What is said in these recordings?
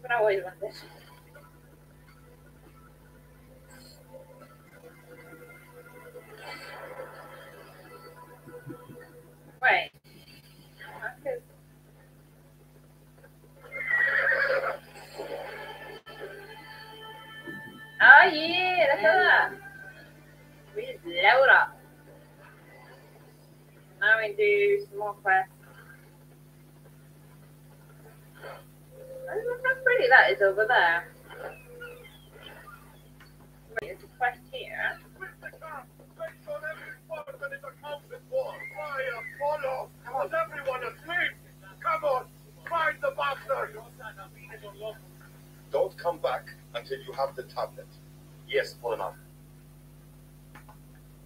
Bravo, Irlandés. Wait. Okay. Oh yeah, look at that. With Laura. Now we do some more quests. Look how pretty that is over there. Wait, there's a quest here. Follow! Was everyone asleep? Come on! Find the bastard! Don't come back until you have the tablet. Yes, Polina.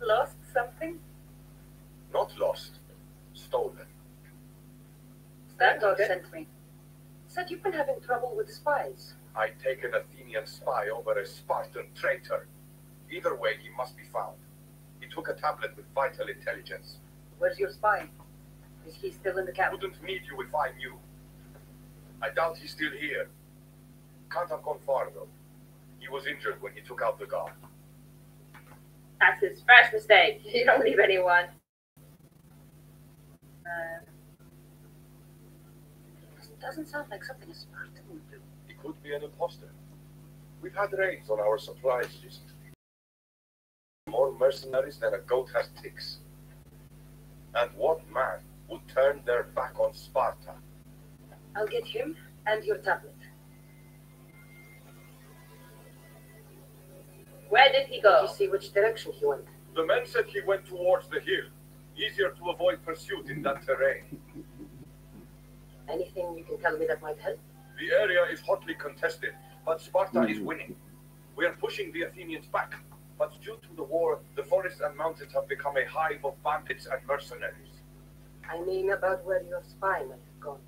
Lost something? Not lost. Stolen. That dog sent me. Said you've been having trouble with spies. I take an Athenian spy over a Spartan traitor. Either way, he must be found. He took a tablet with vital intelligence. Where's your spy? Is he still in the I camp? wouldn't need you if I knew. I doubt he's still here. Can't have gone far, though. He was injured when he took out the guard. That's his first mistake. You don't leave anyone. This doesn't sound like something a Spartan would do. He could be an imposter. We've had raids on our supplies list. More mercenaries than a goat has ticks. And what man would turn their back on Sparta? I'll get him and your tablet. Where did he go? Did you see which direction he went? The men said he went towards the hill. Easier to avoid pursuit in that terrain. Anything you can tell me that might help? The area is hotly contested, but Sparta is winning. We are pushing the Athenians back, but due to the war, the forests and mountains have become a hive of bandits and mercenaries. I mean about where your spy might have gone.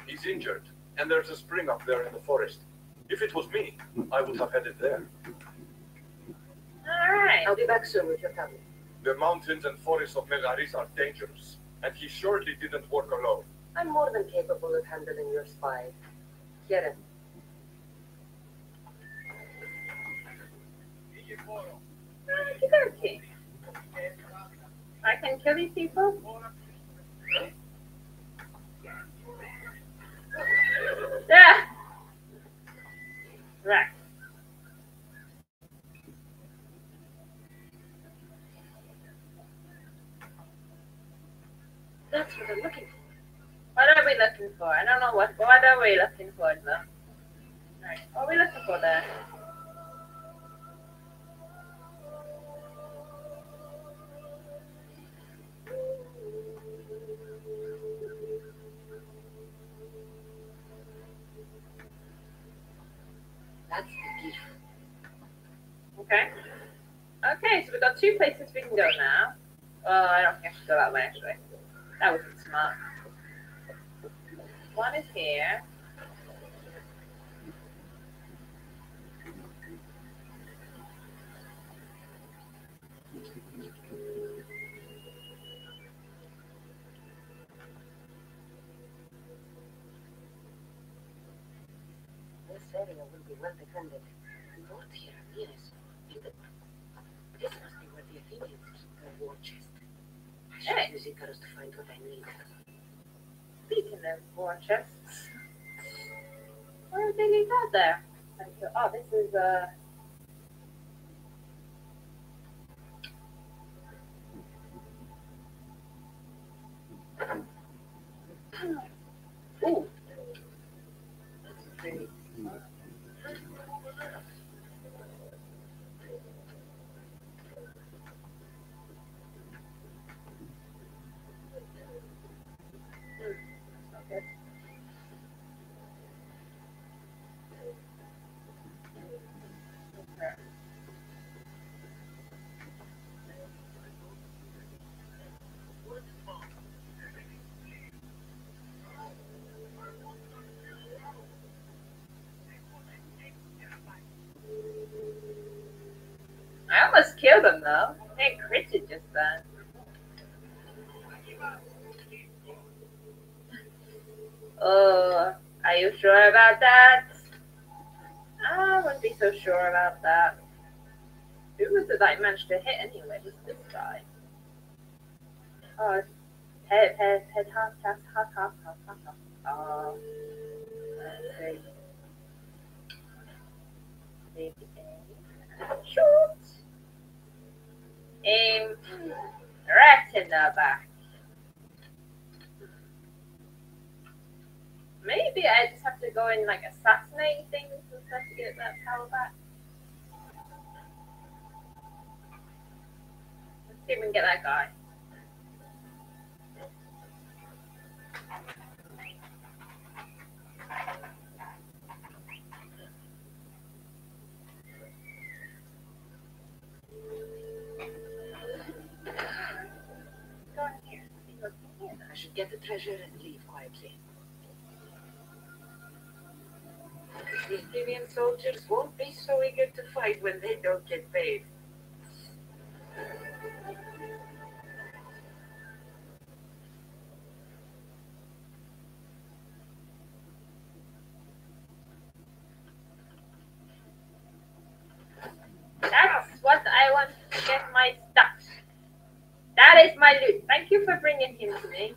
He's injured, and there's a spring up there in the forest. If it was me, I would have headed there. Alright. I'll be back soon with your tablet. The mountains and forests of Megaris are dangerous, and he surely didn't work alone. I'm more than capable of handling your spy. Here. Okey-dokey. I can kill these people? Yeah. Right. That's what I'm looking for. What are we looking for? I don't know what are we looking for though? Alright, what are we looking for there? That's the gift. Okay. Okay, so we've got 2 places we can go now. Oh, I don't think I should go that way actually. That wasn't smart. One is here. This area will be well defended. North here, yes. This must be where the Athenians keep their war chest. I should use Icarus to find what I need. Speaking of war chests, where did they leave that there? Oh, this is ooh. That's pretty. Okay. I almost killed him though. They critted just then. Oh, are you sure about that? I wouldn't be so sure about that. Who was it that I managed to hit anyway? Was this guy? Oh, head, half. Oh, let's see. Maybe shoot. Aim right in the back. Maybe I just have to go and like assassinate things and stuff to get that power back. Let's see if we can get that guy. Go in here. See what's in here. I should get the treasure and leave quietly. The Athenian soldiers won't be so eager to fight when they don't get paid. That's what I want to get my stuff. That is my loot. Thank you for bringing him to me.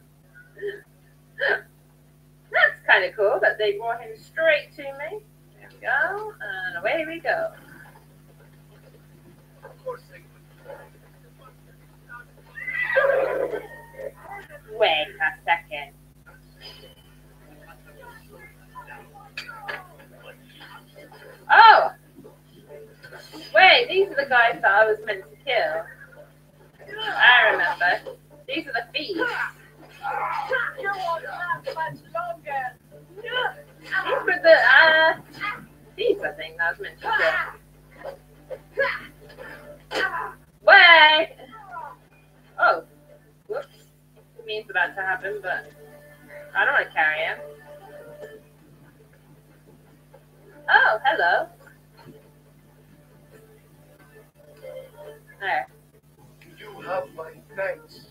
That's kind of cool that they brought him straight to me. There we go. And away we go. Wait a second. Oh! Wait, these are the guys that I was meant to kill. I remember. These are the thieves. You won't last much longer. These were the thieves, I think, that I was meant to kill. Wait! Oh. Whoops. Didn't mean for that to happen, but I don't want to carry him. Oh, hello. There. You have my thanks.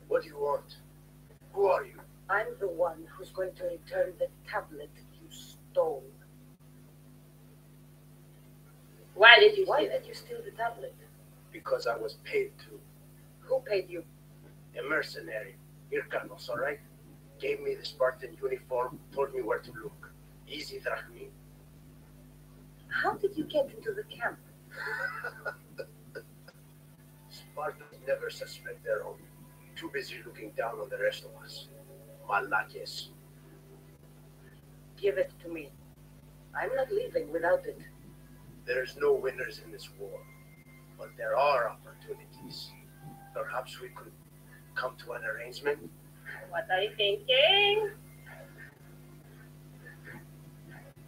What do you want? Who are you? I'm the one who's going to return the tablet you stole. Why did you Why steal it? did you steal the tablet? Because I was paid to. Who paid you? A mercenary. Irkanos, alright? Gave me the Spartan uniform, told me where to look. Easy drachmi. How did you get into the camp? Spartans never suspect their own. Too busy looking down on the rest of us. Malakes. Give it to me. I'm not leaving without it. There's no winners in this war, but there are opportunities. Perhaps we could come to an arrangement. What are you thinking?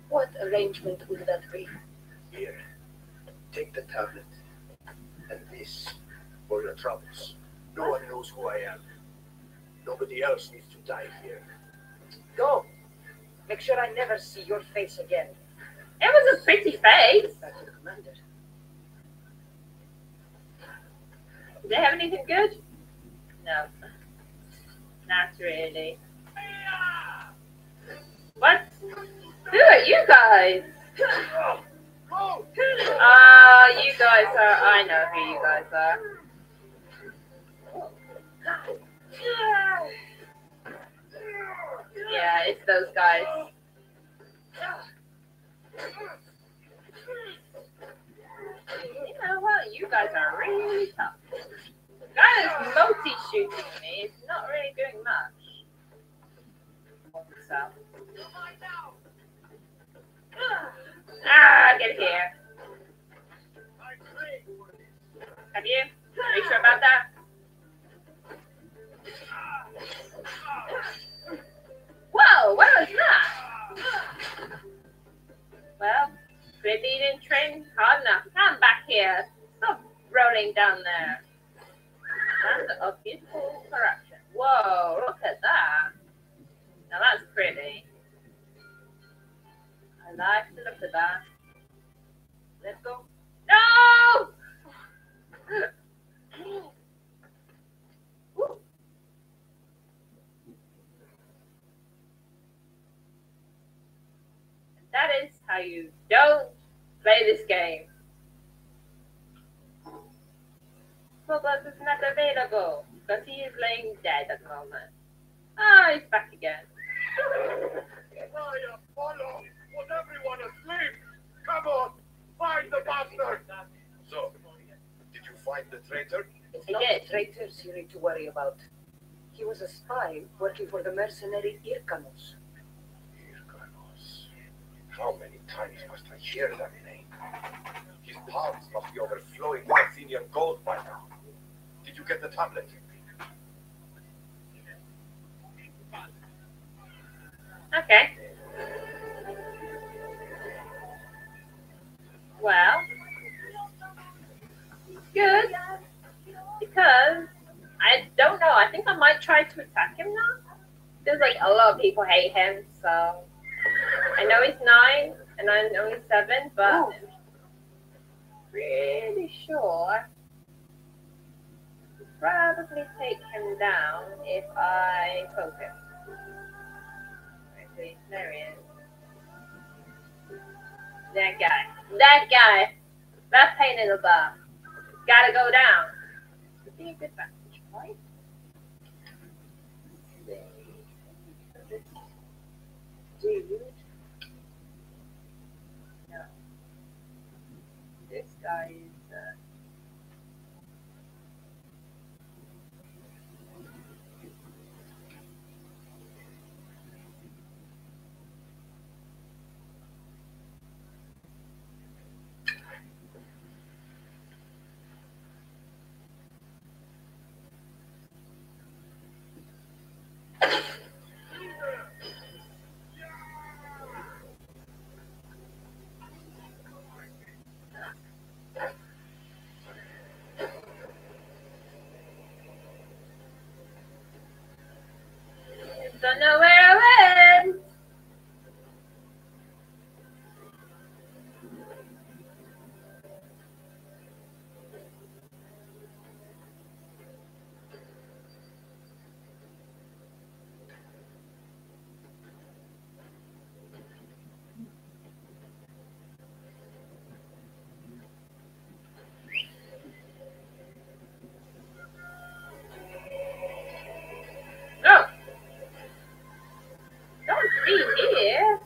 What arrangement would that be? Here, take the tablet. And this for your troubles. No one knows who I am. Nobody else needs to die here. Go. Make sure I never see your face again. It was a pretty face. That's the commander. Do they have anything good? No. Not really. What? Who are you guys? You guys are... I know who you guys are. Yeah, it's those guys. You know what? You guys are really tough. The guy that's multi-shooting me is not really doing much. So. Get here. Have you? Are you sure about that? Whoa, what was that? Well, maybe you didn't train hard enough. Come back here. Stop rolling down there. That's a beautiful corruption. Whoa, look at that. Now that's pretty. I like to look at that. Let's go. No! That is how you don't play this game. Douglas is not available because he is laying dead at the moment. Ah, he's back again. Apollo! Was everyone asleep? Come on! Find the bastard! So, did you find the traitor? It's not the traitors you need to worry about. He was a spy working for the mercenary Irkanos. Irkanos. How many times must I hear that name? His palms must be overflowing with Athenian gold by now. Did you get the tablet? Okay. Well, good. Because I don't know. I think I might try to attack him now. There's like a lot of people hate him, so I know he's 9 and I know he's 7, but I'm pretty sure I'll probably take him down if I focus. Actually, there he is. That guy, that pain in the butt, gotta go down. Be a good vantage point. This dude. No. This guy is. Don't know where I went. Oh. Don't see here.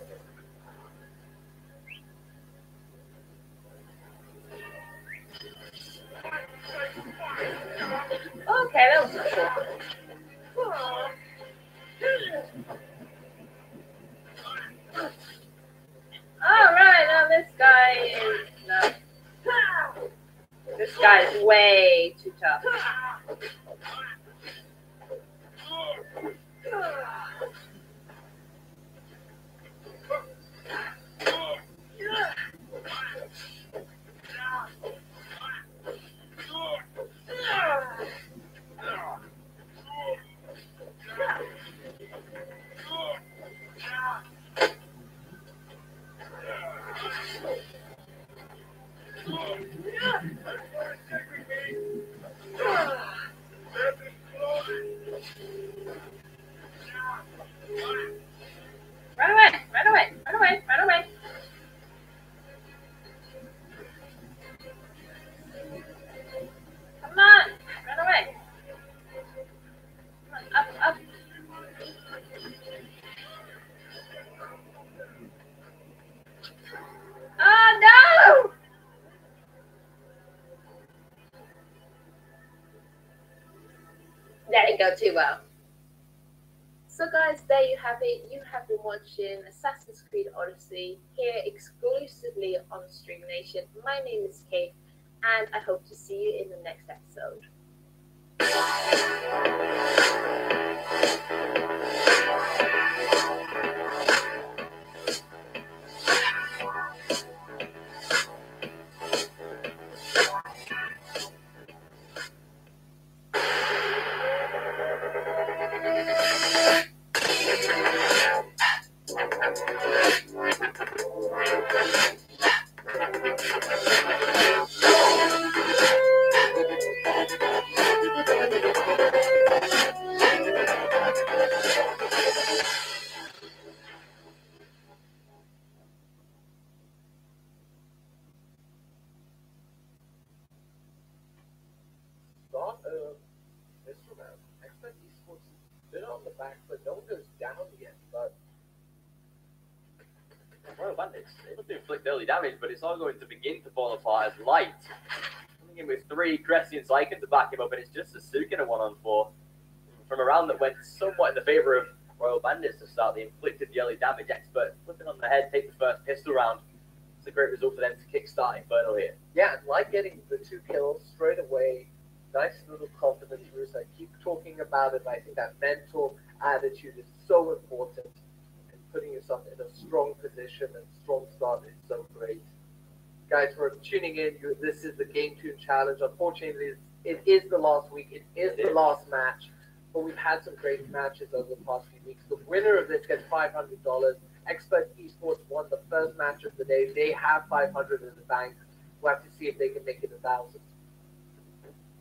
Okay, that was cool. Alright, now this guy is no. This guy is way too tough. Run away, run away, run away, run away. Come on, run away. Come on, up, up. Oh no! That didn't go too well. So guys, there you have it. You have been watching Assassin's Creed Odyssey here exclusively on Stream Nation. My name is Kate, and I hope to see you in the next episode. this round, Expert Esports is a bit on the back, but no one goes down yet. But Royal Bandits able to inflict early damage, but it's all going to begin to fall apart as Light coming in with 3 Cressy and Syken to back him up, and it's just Sasuke in a 1-on-4 from a round that went somewhat in the favor of Royal Bandits to start. They inflicted the early damage. Expert flipping on the head, take the first pistol round. It's a great result for them to kickstart Infernal here. yeah, and like getting the 2 kills straight away, nice little confidence boost. I keep talking about it. I think that mental attitude is so important, and putting yourself in a strong position and strong start is so great. Guys, for tuning in, this is the Game Tune Challenge. Unfortunately, it is the last week. It is the last match, but we've had some great matches over the past few weeks. The winner of this gets $500. Expert Esports won the first match of the day. They have $500 in the bank. We'll have to see if they can make it 1,000.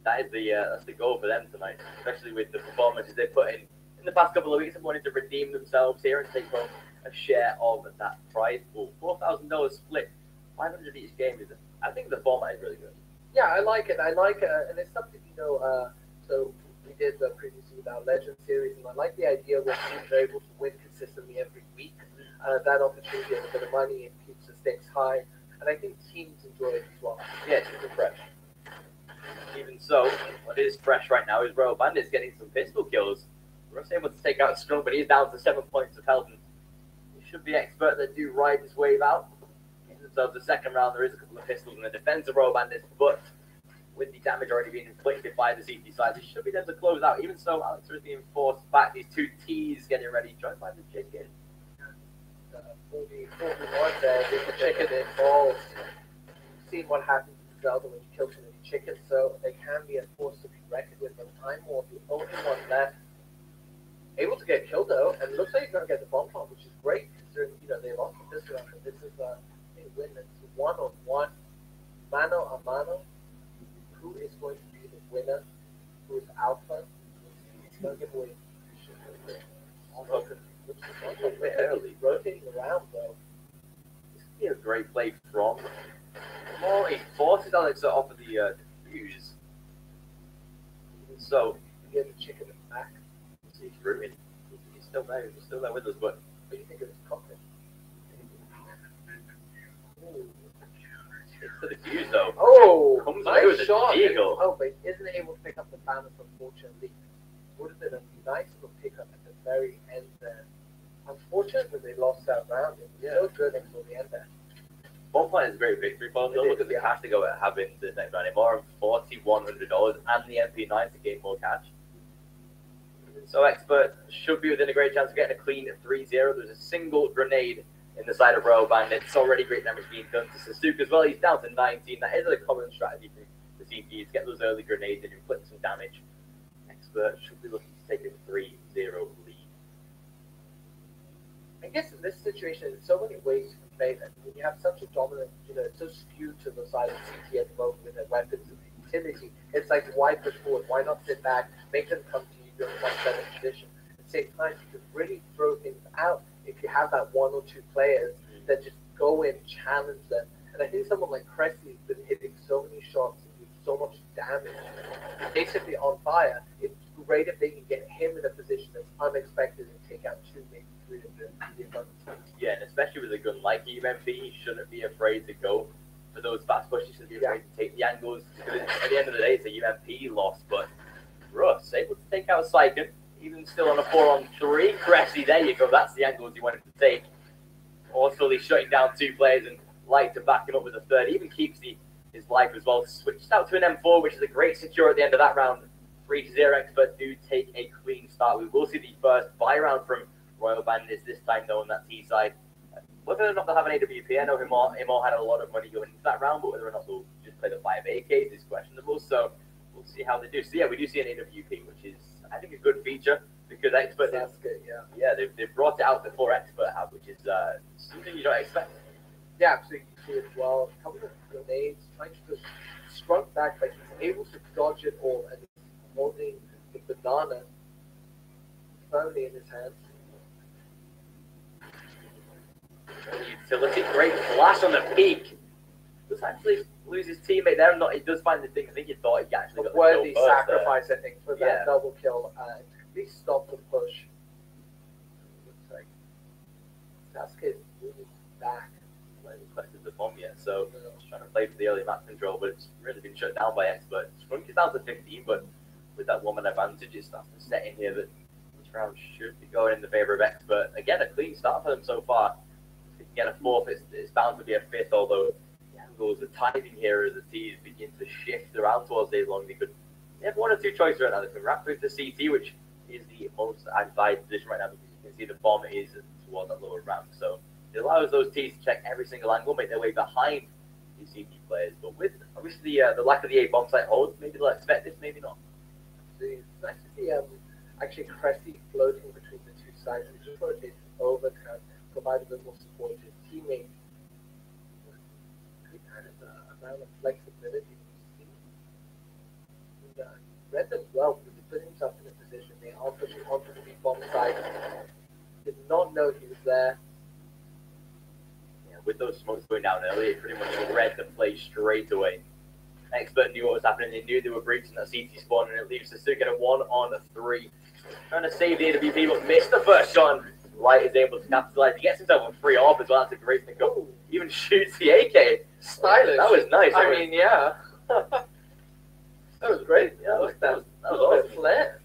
That is that's the goal for them tonight, especially with the performances they put in the past couple of weeks and wanting to redeem themselves here and take home a share of that prize pool. $4,000 split, 500 each game. I think the format is really good. Yeah, I like it. And it's something, so we did previously with our Legend series, and I like the idea where teams are able to win consistently every week. That opportunity and a bit of money, it keeps the stakes high, and I think teams enjoy it as well. Yeah, it's super fresh. Even so, what is fresh right now is Royal Bandits getting some pistol kills. Russ able to take out Strong, but he's down to 7 points of health, and he should be Expert that do ride this wave out. So the second round, there is a couple of pistols in the defense of Royal Bandits, but with the damage already being inflicted by the CT side, they should be able to close out. Even so, Alex is being forced back. These 2 T's getting ready, joined by the chicken. 41 there, with the chicken involved. Seen what happens to Zelda when you kill too many chickens, so they can be a force to be reckoned with. But I'm more the only one left. Able to get killed though, and looks like he's going to get the bomb plant, which is great considering they lost this round. And this is a win that's 1-on-1, mano a mano. Who is going to be the winner? Who is alpha? He's going to give away. Early. Rotating around though. This could be a great play from more. He forces Alex to offer the fuse. So You get the chicken back. he's rooting. He's still there. He's still there with us, but What do you think of this cockpit? it's to the fuse though. Oh, Comes away with nice a shot. deagle. Oh, but isn't able to pick up the balance, unfortunately. Would have been a nice little pickup at the very end there. Unfortunately, they lost that round. It was so good until the end there. One point is a great victory for them. Don't look at the cash they go at having the next round. More of $4,100 and the MP9 to gain more cash. So Expert should be within a great chance of getting a clean 3-0. There's a single grenade in the side of Royal Bandits. Already great damage being done to Sasuke as well. He's down to 19. That is a common strategy for the CPs. Get those early grenades and inflict some damage. Expert should be looking to take a 3-0 lead. I guess in this situation, there's so many ways you can play that. When you have such a dominant, it's so skewed to the side of CT at the moment with their weapons and utility. It's like, why push forward? Why not sit back, make them come to you, you're in a much better position. At the same time, you can really throw things out if you have that 1 or 2 players that just go in, challenge them. And I think someone like Cressy has been hitting so many shots and doing so much damage, basically on fire. It's great if they can get him in a position that's unexpected and take out 2, maybe 3 of the opponents. Yeah, and especially with a gun like UMP, he shouldn't be afraid to go for those fast pushes. He shouldn't be afraid to take the angles. Because at the end of the day, it's a UMP loss. But Russ able to take out Syken, even still on a 4-on-3. Cressy, there you go. That's the angles you wanted to take. Also, he's shutting down 2 players and Light to back him up with a third. He even keeps his life as well. Switched out to an M4, which is a great secure at the end of that round. 3-0 Expert do take a clean start. We will see the first buy round from Royal Bandits this time, though, on that T side. Whether or not they'll have an AWP, I know Himar had a lot of money going into that round, but whether or not they'll just play the 5 AKs is questionable. So we'll see how they do. So yeah, we do see an AWP, which is, I think, a good feature because Expert. That's good, yeah. Yeah, they've brought it out before Expert have, which is something you don't expect. Yeah, absolutely. You see it well. A couple of grenades, trying to just scrunk back, but he's able to dodge it all and holding the banana firmly in his hands. Utility, great flash on the peak. The does actually lose his teammate there. Not, he does find the thing. I think he thought he actually got A the worthy kill first sacrifice, I think, for that double kill to at least stop the push. Looks like Sasuke is moving back. I haven't collected the bomb yet, so just trying to play for the early map control, but it's really been shut down by Expert. Shrunk is down to 15, but with that woman advantage, it starts to set in here that this round should be going in the favour of Expert. Again, a clean start for them so far. If they can get a fourth, it's bound to be a fifth, although the angles, the timing here as the T's begin to shift around towards Days Long. They have one or two choices right now. They can wrap through the CT, which is the most advised position right now, because you can see the bomb is towards that lower ramp. So it allows those T's to check every single angle, make their way behind these CT players. But with obviously the lack of the A bomb site hold, maybe they'll expect this, maybe not. It's nice to see actually Cressy floating between the two sides. He just rotates over to kind of provide a bit more support to his teammates. Good kind of amount of flexibility we see. And read them well because he put himself in a position. They are pushing onto the bomb side. Did not know he was there. Yeah, with those smokes going down early, it pretty much read the play straight away. Expert knew what was happening. They knew they were breaching that CT spawn, and it leaves the Suga at 1-on-3. Trying to save the AWP, but missed the first shot. Light is able to capitalize. He gets himself a free off as well. That's a great pick up. Even shoots the AK. Stylish. That was nice. I mean, yeah. That was great. Yeah, that was awesome. Flair.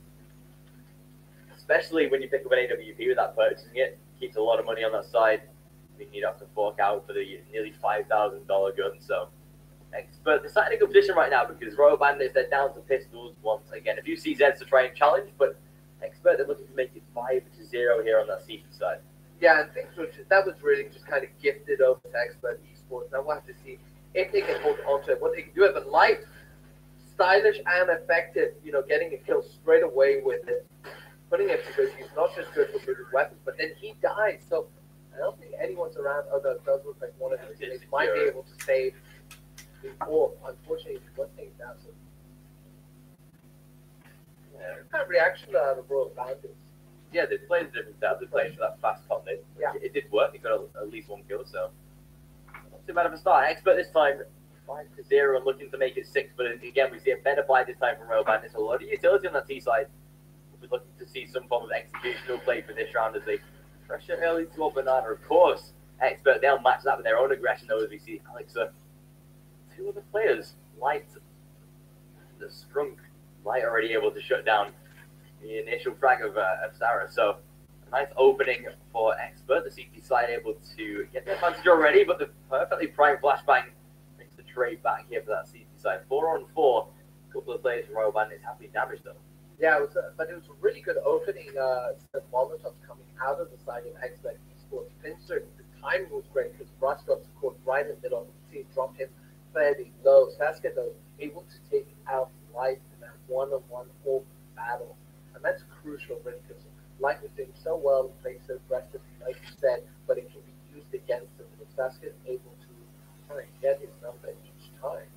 Especially when you pick up an AWP without purchasing it. Keeps a lot of money on that side. I think you'd have to fork out for the nearly $5,000 gun. So, Expert, they're sat in a good position right now because Royal Bandits, they're down to pistols once again. A few CZs to try and challenge, but Expert, they're looking to make it 5-0 here on that CT side. Yeah, and things that was really just kind of gifted over to Expert Esports. Now we'll have to see if they can hold on to it, what they can do it, but Light, stylish and effective, you know, getting a kill straight away with it, putting it because he's not just good with moving weapons, but then he dies. So I don't think anyone's around, although it does look like one of the teammates might be able to save before. Unfortunately, one thing down. So kind of reaction out of Royal Bandits. Yeah, they played a different style. They played for that fast contest. Yeah. It did work. They got at least one kill, so not too bad of a start. Expert this time 5-0 and looking to make it 6. But again, we see a better buy this time from Royal Bandits. A lot of utility on that T side. We're looking to see some form of executional play for this round as they pressure early to Banana. Of course, Expert, they'll match that with their own aggression, though, as we see Alexa. Two other players, Light, the Strunk. Light already able to shut down the initial frag of Sarah. So a nice opening for Expert. The CT side able to get the advantage already, but the perfectly primed flashbang makes the trade back here for that CT side. 4-on-4. A couple of players from Royal Bandits have been damaged though. Yeah, but it was a really good opening. Molotovs coming out of the side of Expert Esports. Finster, the timing was great because Rush got caught right in the middle. You see it drop him fairly low. Sasuke though able to take out Light in that one-on-one open battle. And that's crucial really because Light was doing so well, playing so aggressively, like you said, but it can be used against him. And if Sasuke is able to try and get his number each time,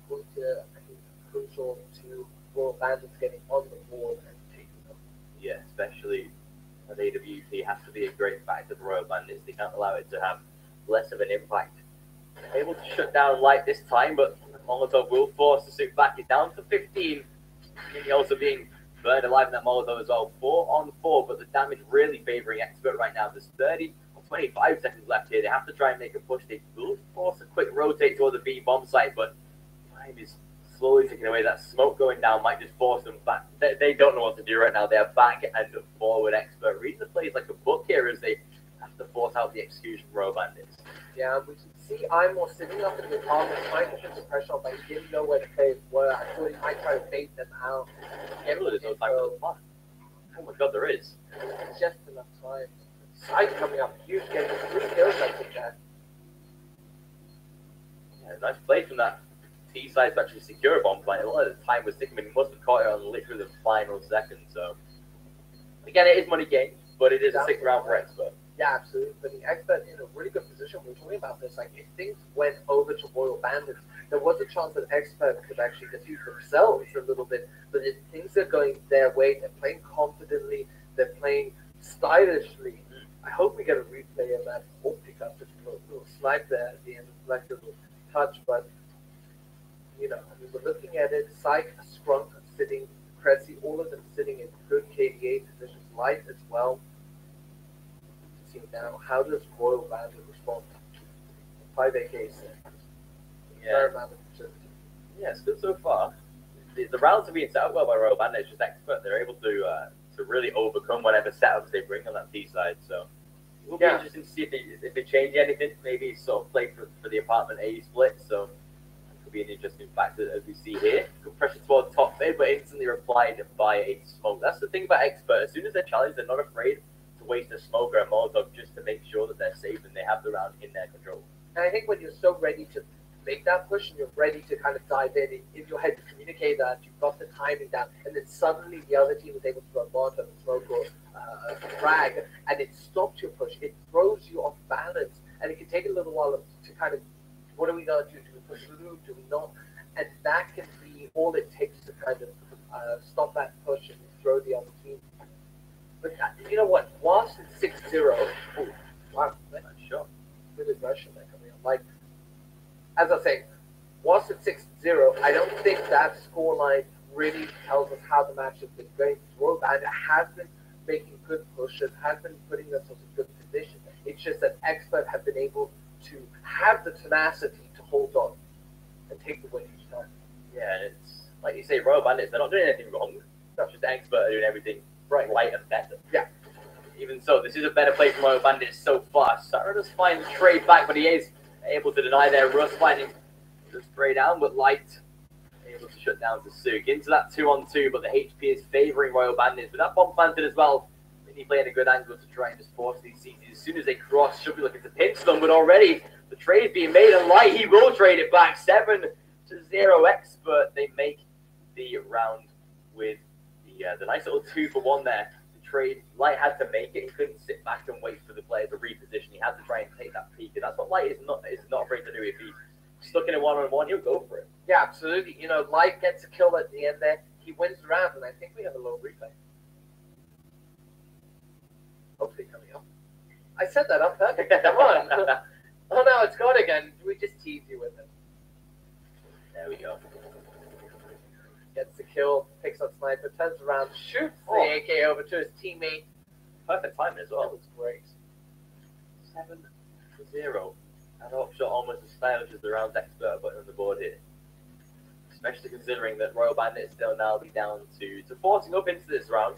going to, I think, crucial to Royal Bandits getting on the board and taking them. Yeah, especially at AWP has to be a great factor for Royal Bandits. They can't allow it to have less of an impact. Able to shut down Light this time, but Molotov will force the suit back. It's down to 15. And also being burned alive in that Molotov as well. 4-on-4, but the damage really favouring Expert right now. There's 30 or 25 seconds left here. They have to try and make a push. They will force a quick rotate toward the B bomb site, but time is slowly ticking away. That smoke going down might just force them back. They don't know what to do right now. They are back and forward. Expert reading the plays like a book here as they have to force out the execution Royal Bandits. Yeah, we can see Imor sitting up in the armor, trying to put the pressure on, but he didn't know where the players were. I thought he might try to bait them out. Yeah, really, there's no time for the plan. Oh my god, there is. Just enough time. Side coming up, huge game, 3 kills I think that. Yeah, nice play from that T side to actually secure a bomb plant. A lot of the time was ticking, but he must have caught it on literally the final second. So, again, it is money game, but it is a 6th round for Expert. Yeah, absolutely. But the Expert in a really good position. We were talking about this. Like, if things went over to Royal Bandits, there was a chance that Expert could actually defeat themselves a little bit. But if things are going their way, they're playing confidently, they're playing stylishly. I hope we get a replay of that or pick up just a little snipe there at the end, like a little touch, but you know, I mean, we're looking at it. Syke, Scrunk sitting, Cressy, all of them sitting in good KDA positions, Light as well. Let's see now, how does Royal Bandit respond? 5 AKs. Yeah. Yeah, it's good so far. The rounds are being set up well by Royal Bandit. It's just expert. They're able to really overcome whatever setups they bring on that B side. So it will be interesting to see if they change anything. Maybe sort of play for the apartment A split. So it could be an interesting factor as we see here. Good pressure towards top mid, but instantly replied by a smoke. That's the thing about expert. As soon as they're challenged, they're not afraid to waste a smoke or a Molotov just to make sure that they're safe and they have the round in their control. And I think when you're so ready to make that push and you're ready to kind of dive in your head to communicate that, you've got the timing down, and then suddenly the other team is able to throw a Molotov, a smoke, or a frag, and it stops your push. It throws you off balance, and it can take a little while to kind of, what are we going to do? Do we push through? Do we not? And that can be all it takes to kind of stop that push and throw the other team. But you know what? Whilst it's 6-0, oh, wow, that's shot. Good aggression there coming on. Like, as I say, whilst it's 6-0, I don't think that scoreline really tells us how the match has been going. Royal Bandit has been making good pushes, has been putting themselves in good position. It's just that Expert have been able to have the tenacity to hold on and take the win each time. Yeah, and it's like you say, Royal Bandits, they're not doing anything wrong. It's just Expert are doing everything right and better. Yeah. Even so, this is a better play from Royal Bandits so far. Sarah does find the trade back, but he is able to deny their rush, finding the spray down, but Light able to shut down Suk into that 2-on-2, but the HP is favouring Royal Bandits. With that bomb planted as well, Mini playing a good angle to try and just force these CTs. As soon as they cross, should be looking to pinch them, but already the trade being made, and Light, he will trade it back. 7-0 Expert. They make the round with the nice little 2-for-1 there. Trade. Light had to make it. He couldn't sit back and wait for the player to reposition. He had to try and take that peek, and that's what Light is not afraid to do. If he's stuck in a one-on-one, he'll go for it. Yeah, absolutely. You know, Light gets a kill at the end there. He wins the round, and I think we have a little replay. Hopefully coming up. I set that up perfect. Come on. Oh no, it's gone again. We just tease you with it. There we go. Gets the kill, picks up sniper, turns around, shoots the AK over to his teammate. Perfect timing as well. That was great. 7-0. That op shot almost as stylish as the round's Expert button on the board here. Especially considering that Royal Bandit still now be down to forcing up into this round.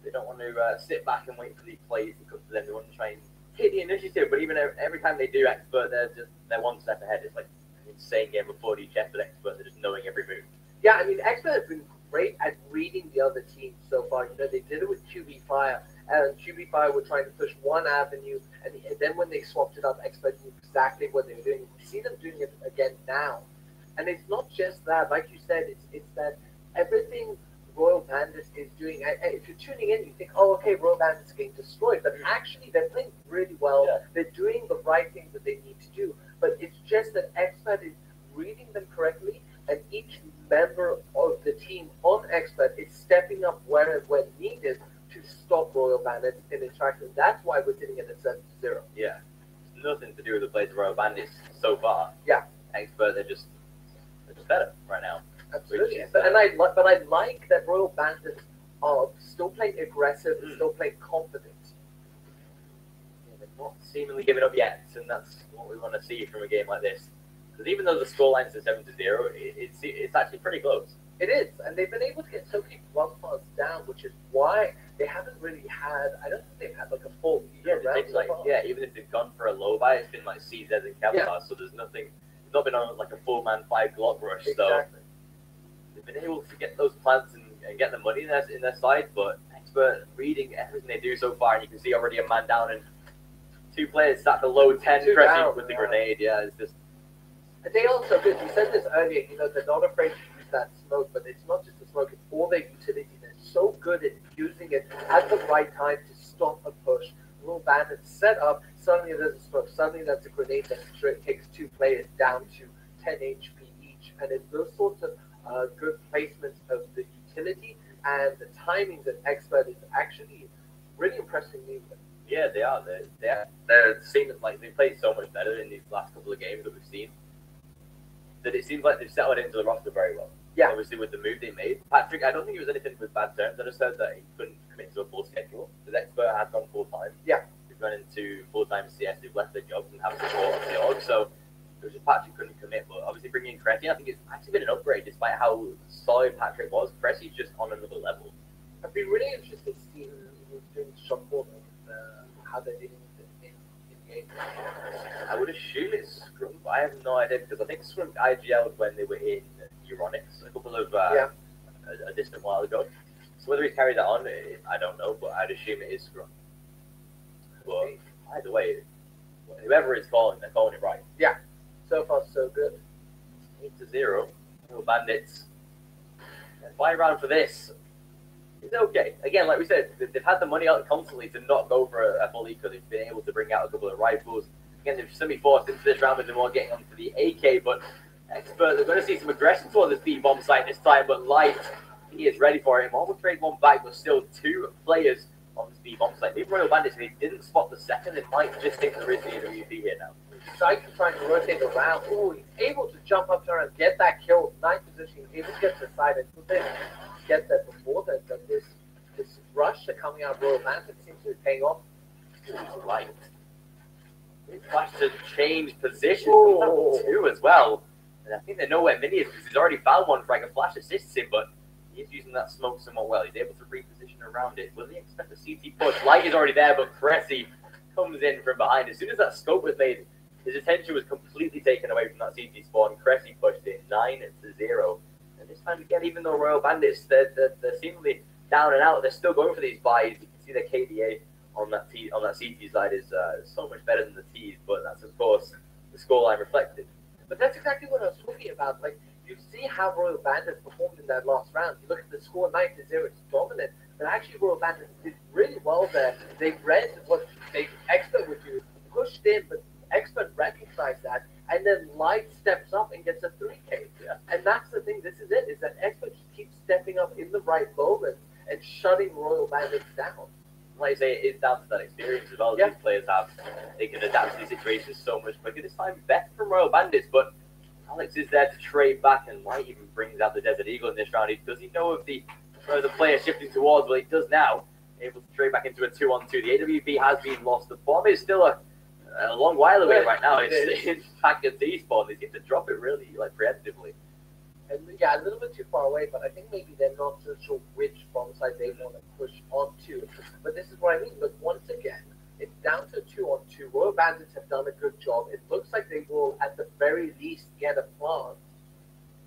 They don't want to sit back and wait for these plays to come to them. They want to try and hit the initiative, but even every time they do Expert, they're one step ahead. It's like an insane game of 4D chess with Expert. They're just knowing every move. Yeah, I mean, Expert has been great at reading the other team so far. You know, they did it with QB Fire, and QB Fire were trying to push one avenue, and then when they swapped it up, Expert knew exactly what they were doing. We see them doing it again now. And it's not just that, like you said, it's that everything Royal Bandits is doing. If you're tuning in, you think, oh, okay, Royal Bandits are getting destroyed. But actually, they're playing really well. Yeah. They're doing the right things that they need to do. But it's just that Expert is reading them correctly, and each member of the team on Expert is stepping up when needed to stop Royal Bandits in interaction. That's why we're sitting at a 7-0. Yeah. It's nothing to do with the plays of Royal Bandits so far. Yeah. Expert, they're just better right now. Absolutely. But I like that Royal Bandits are still playing aggressive and still playing confident. Yeah, they're not seemingly giving up yet, and that's what we want to see from a game like this. Because even though the scoreline's at 7-0, it's actually pretty close. It is, and they've been able to get so many run parts down, which is why they haven't really had. I don't think they've had like a full round so far. Yeah, even if they've gone for a low buy, it's been like CZ and Kevlar, so there's nothing. It's not been on like a full man 5 Glock rush. Exactly. So they've been able to get those plants and get the money in their side, but Expert reading everything they do so far, and you can see already a man down and 2 players sat below 10 pressing with the grenade. Yeah, it's just. They also, we said this earlier, you know, they're not afraid to use that smoke, but it's not just the smoke, it's all their utility. They're so good at using it at the right time to stop a push. Little bandits set up, suddenly there's a smoke, suddenly there's a grenade that takes 2 players down to 10 HP each. And it's those sorts of good placements of the utility and the timing that Expert is actually really impressing me with. Yeah, they are. They're seeming like they played so much better in these last couple of games that we've seen. that it seems like they've settled into the roster very well. Yeah. Obviously, with the move they made. Patrick, I don't think it was anything with bad terms. I just heard that he couldn't commit to a full schedule. His expert had gone full-time. Yeah. He's gone into full-time CS. They've left their jobs and have support of the org. So it was just Patrick couldn't commit. But obviously, bringing in Cressy, I think it's actually been an upgrade. Despite how solid Patrick was, Cressy's just on another level. I'd be really interested to see who's doing shot ball and how they're dealing with it in the game. I would assume it's Scrum, but I have no idea because I think Scrum IGL'd when they were in Euronics a couple of a distant while ago. So whether he's carried that on, I don't know, but I'd assume it is Scrum. But either way, whoever is calling, they're calling it right. Yeah, so far so good. 8-0. Little Bandits. Buy around for this. It's okay. Again, like we said, they've had the money out constantly to not go for a full eco. They've been able to bring out a couple of rifles. Again, they've semi-forced into this round with them all getting onto the AK, but Expert, they're going to see some aggression towards the B-bomb site this time, but Light, he is ready for it. Almost trade one back, but still two players on this B-bomb site. Even Royal Bandits, they didn't spot the second. It might just think there is the AWP here now. Syke trying to rotate around. Oh, he's able to jump up there and get that kill. Nice position. Able to get to the side and get that before that. This rush that coming out of Royal Bandits seems to be paying off. Light. Flash to change position. Two as well. And I think they know where Mini is because he's already found one for like a flash assists him, but he's using that smoke somewhat well. He's able to reposition around it. Will he expect a CT push? Light is already there, but Cressy comes in from behind. As soon as that scope was made, his attention was completely taken away from that CT spawn. Cressy pushed it 9-0. And this time again, even though Royal Bandits, they're seemingly down and out, they're still going for these buys. You can see the KDA on that CT side is so much better than the T's, but that's of course the scoreline reflected. But that's exactly what I was talking about. Like, you see how Royal Bandits performed in that last round. You look at the score, 9-0, it's dominant. But actually, Royal Bandits did really well there. They read what Expert would do, pushed in, but Expert recognized that, and then Light steps up and gets a 3K. Yeah. And that's the thing, this is it, is that Expert just keeps stepping up in the right moment and shutting Royal Bandits down. Like I say, it's down to that experience as well. Yeah. These players have. They can adapt to these situations so much quicker. This time, better from Royal Bandits, but Alex is there to trade back, and Light even brings out the Desert Eagle in this round. Does he know of the player shifting towards? Well, he does now. Able to trade back into a 2-on-2. The AWP has been lost. The bomb is still a long while away right now. It's back at the spawn. They seem to drop it really preemptively. And yeah, a little bit too far away, but I think maybe they're not so sure which bomb side they want to push onto. But this is what I mean. Look, once again, it's down to 2-on-2. Royal Bandits have done a good job. It looks like they will, at the very least, get a plant.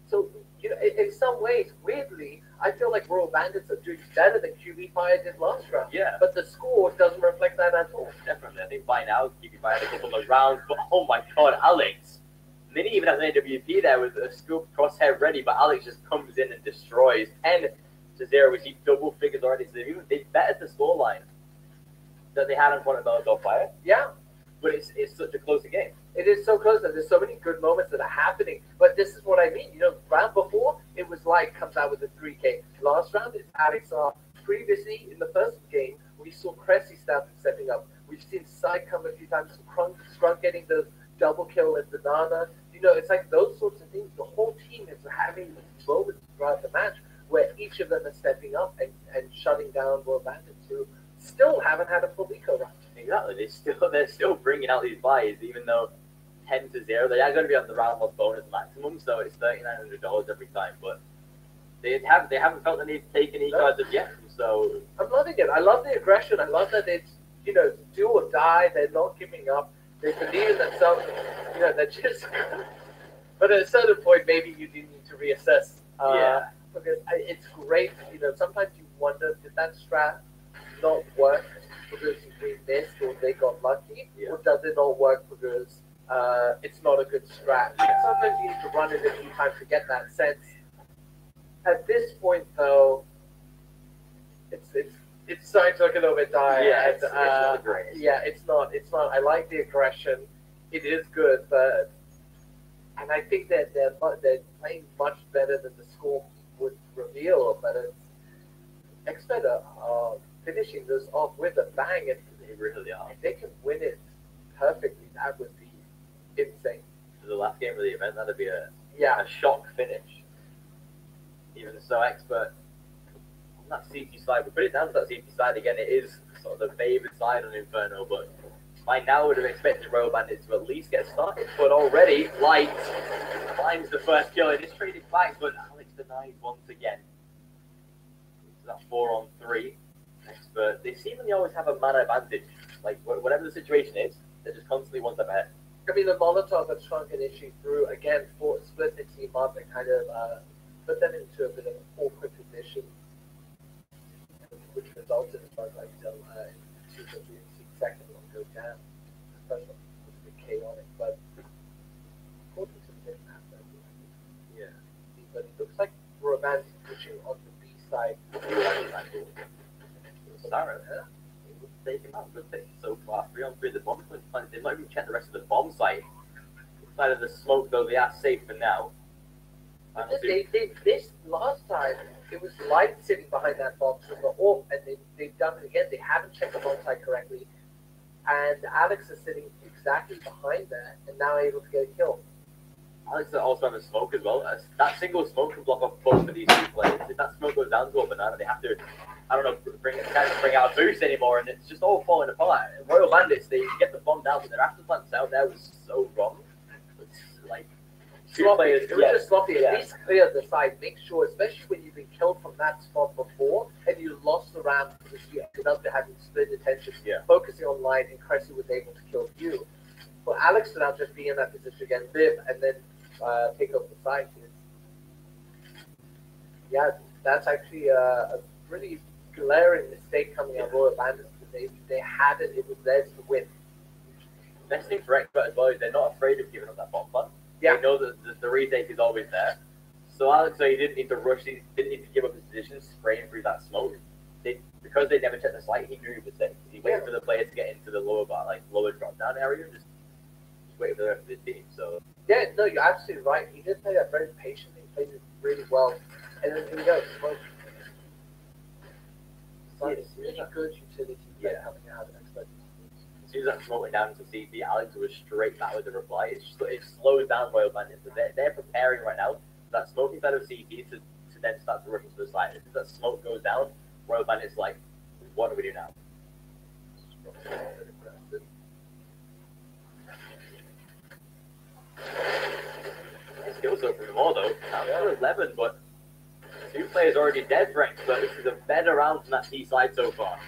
So, you know, in some ways, weirdly, I feel like Royal Bandits are doing better than QB Fire did last round. Yeah. But the score doesn't reflect that at all. Definitely. I think by now, QB Fire had a couple of rounds, but oh my god, Alex. Mini even has an AWP there with a scoop crosshair ready, but Alex just comes in and destroys 10-0. We see double figures already, so they bettered the scoreline that they had on front of Bellador Fire. Yeah. But it's such a close game. It is so close, and there's so many good moments that are happening. But this is what I mean. You know, round before, it was Light comes out with a 3K. Last round, it's Alex. Previously, in the first game, we saw Cressy stepping up. We've seen Syke come a few times. Scrunk getting the double kill at Banana. You know, it's like those sorts of things. The whole team is having these moments throughout the match where each of them are stepping up and shutting down Royal Bandits, who still haven't had a full eco run. Exactly. They're still bringing out these buys, even though 10-0. They are going to be on the round loss bonus maximum, so it's $3,900 every time. But they haven't felt the need to take any cards as yet. So I'm loving it. I love the aggression. I love that it's, you know, do or die. They're not giving up. They believe in themselves. You know, they're just. But at a certain point, maybe you do need to reassess. Yeah. Because it's great. You know, sometimes you wonder, did that strat not work because we missed or they got lucky, or does it not work because it's not a good strat? Sometimes you need to run it a few times to get that sense. At this point, though, it's starting to look a little bit dire. Yeah, it's not great. Yeah, it's not. I like the aggression. It is good, but and I think that they're playing much better than the score would reveal. But it's Expert are finishing this off with a bang, and they really are. If they can win it perfectly, that would be insane. For the last game of the event, that'd be a Yeah. a shock finish. Even so, Expert on that CT side, we put it down to that CT side again. It is sort of the favoured side on Inferno, but by now would have expected Royal Bandits to at least get started. But already, Light finds the first kill in his trading back, but Alex denied once again. So that's 4-on-3. Expert, they seemingly always have a man advantage. Like, whatever the situation is, they're just constantly one step ahead. I mean, the Molotov had shrunk an issue through, again, for split the team up and kind of put them into a bit of an awkward position, which resulted, as far as I can tell, in two of the second one go down. First one was a bit chaotic, but according to the map, yeah. But it looks like Romance pushing on the B side. Sarah, it would take him out good thing so far. 3-on-3 the bomb planet. They might even check the rest of the bomb site. Inside of the smoke, though, they are safe for now. This last time, it was Light sitting behind that box from the off, and they've done it again. They haven't checked the bomb site correctly, and Alex is sitting exactly behind there, and now able to get a kill. Alex also have a smoke as well. That single smoke can block off both of these two players. If that smoke goes down to a banana, they have to, I don't know, can't bring out a boost anymore, and it's just all falling apart. And Royal Bandits, they get the bomb down, but their afterplants out there was so wrong. It's like two sloppy. players. It was just sloppy. At least clear the side. Make sure, especially when you've been killed from that spot before, and you lost the round because you ended up having split attention, focusing on Light, and Cressy was able to kill you. For Alex to now just be in that position again, live, and then take over the side. Yeah, that's actually a pretty glaring mistake coming out of Royal Bandits. They had it; it was theirs to win. Best thing for Expert as well is they're not afraid of giving up that bomb plant. Yeah. They know that the retake is always there. So Alex, so he didn't need to rush. He didn't need to give up his position, spraying through that smoke. Because they never checked the site, he knew he was safe. He waited for the player to get into the lower bar, like lower drop down area, just waiting for the rest of his team. So. Yeah, no, you're absolutely right. He did play that very patiently, played it really well. And then here we go. So it's really good utility coming out of Expert. As soon as that smoke went down into CP, Alex was straight back with the reply. It slows down Royal Bandits. So they're preparing right now that smoke inside of CP to then start to rush into the side. As that smoke goes down, Royal Bandits like, what do we do now? Skills up from more though. Now 11, but 2 players already dead for Expert. This is a better round from that T side so far.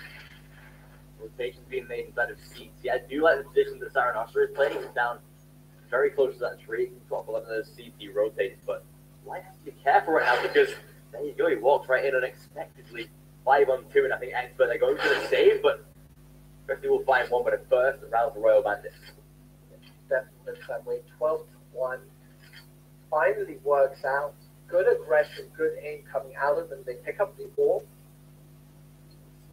Rotations being made inside of CT. I do like the position that Sarah Nostra is playing. He's down very close to that tree. He's got 11 of those CT rotates, but Light has to be careful right now because there you go. He walks right in unexpectedly. 5-on-2, and I think Expert they're going for the save, but Cressy will find one. But at first, round for Royal Bandits. Definitely that way. 12-1. Finally works out. Good aggression, good aim coming out of them. They pick up the ball.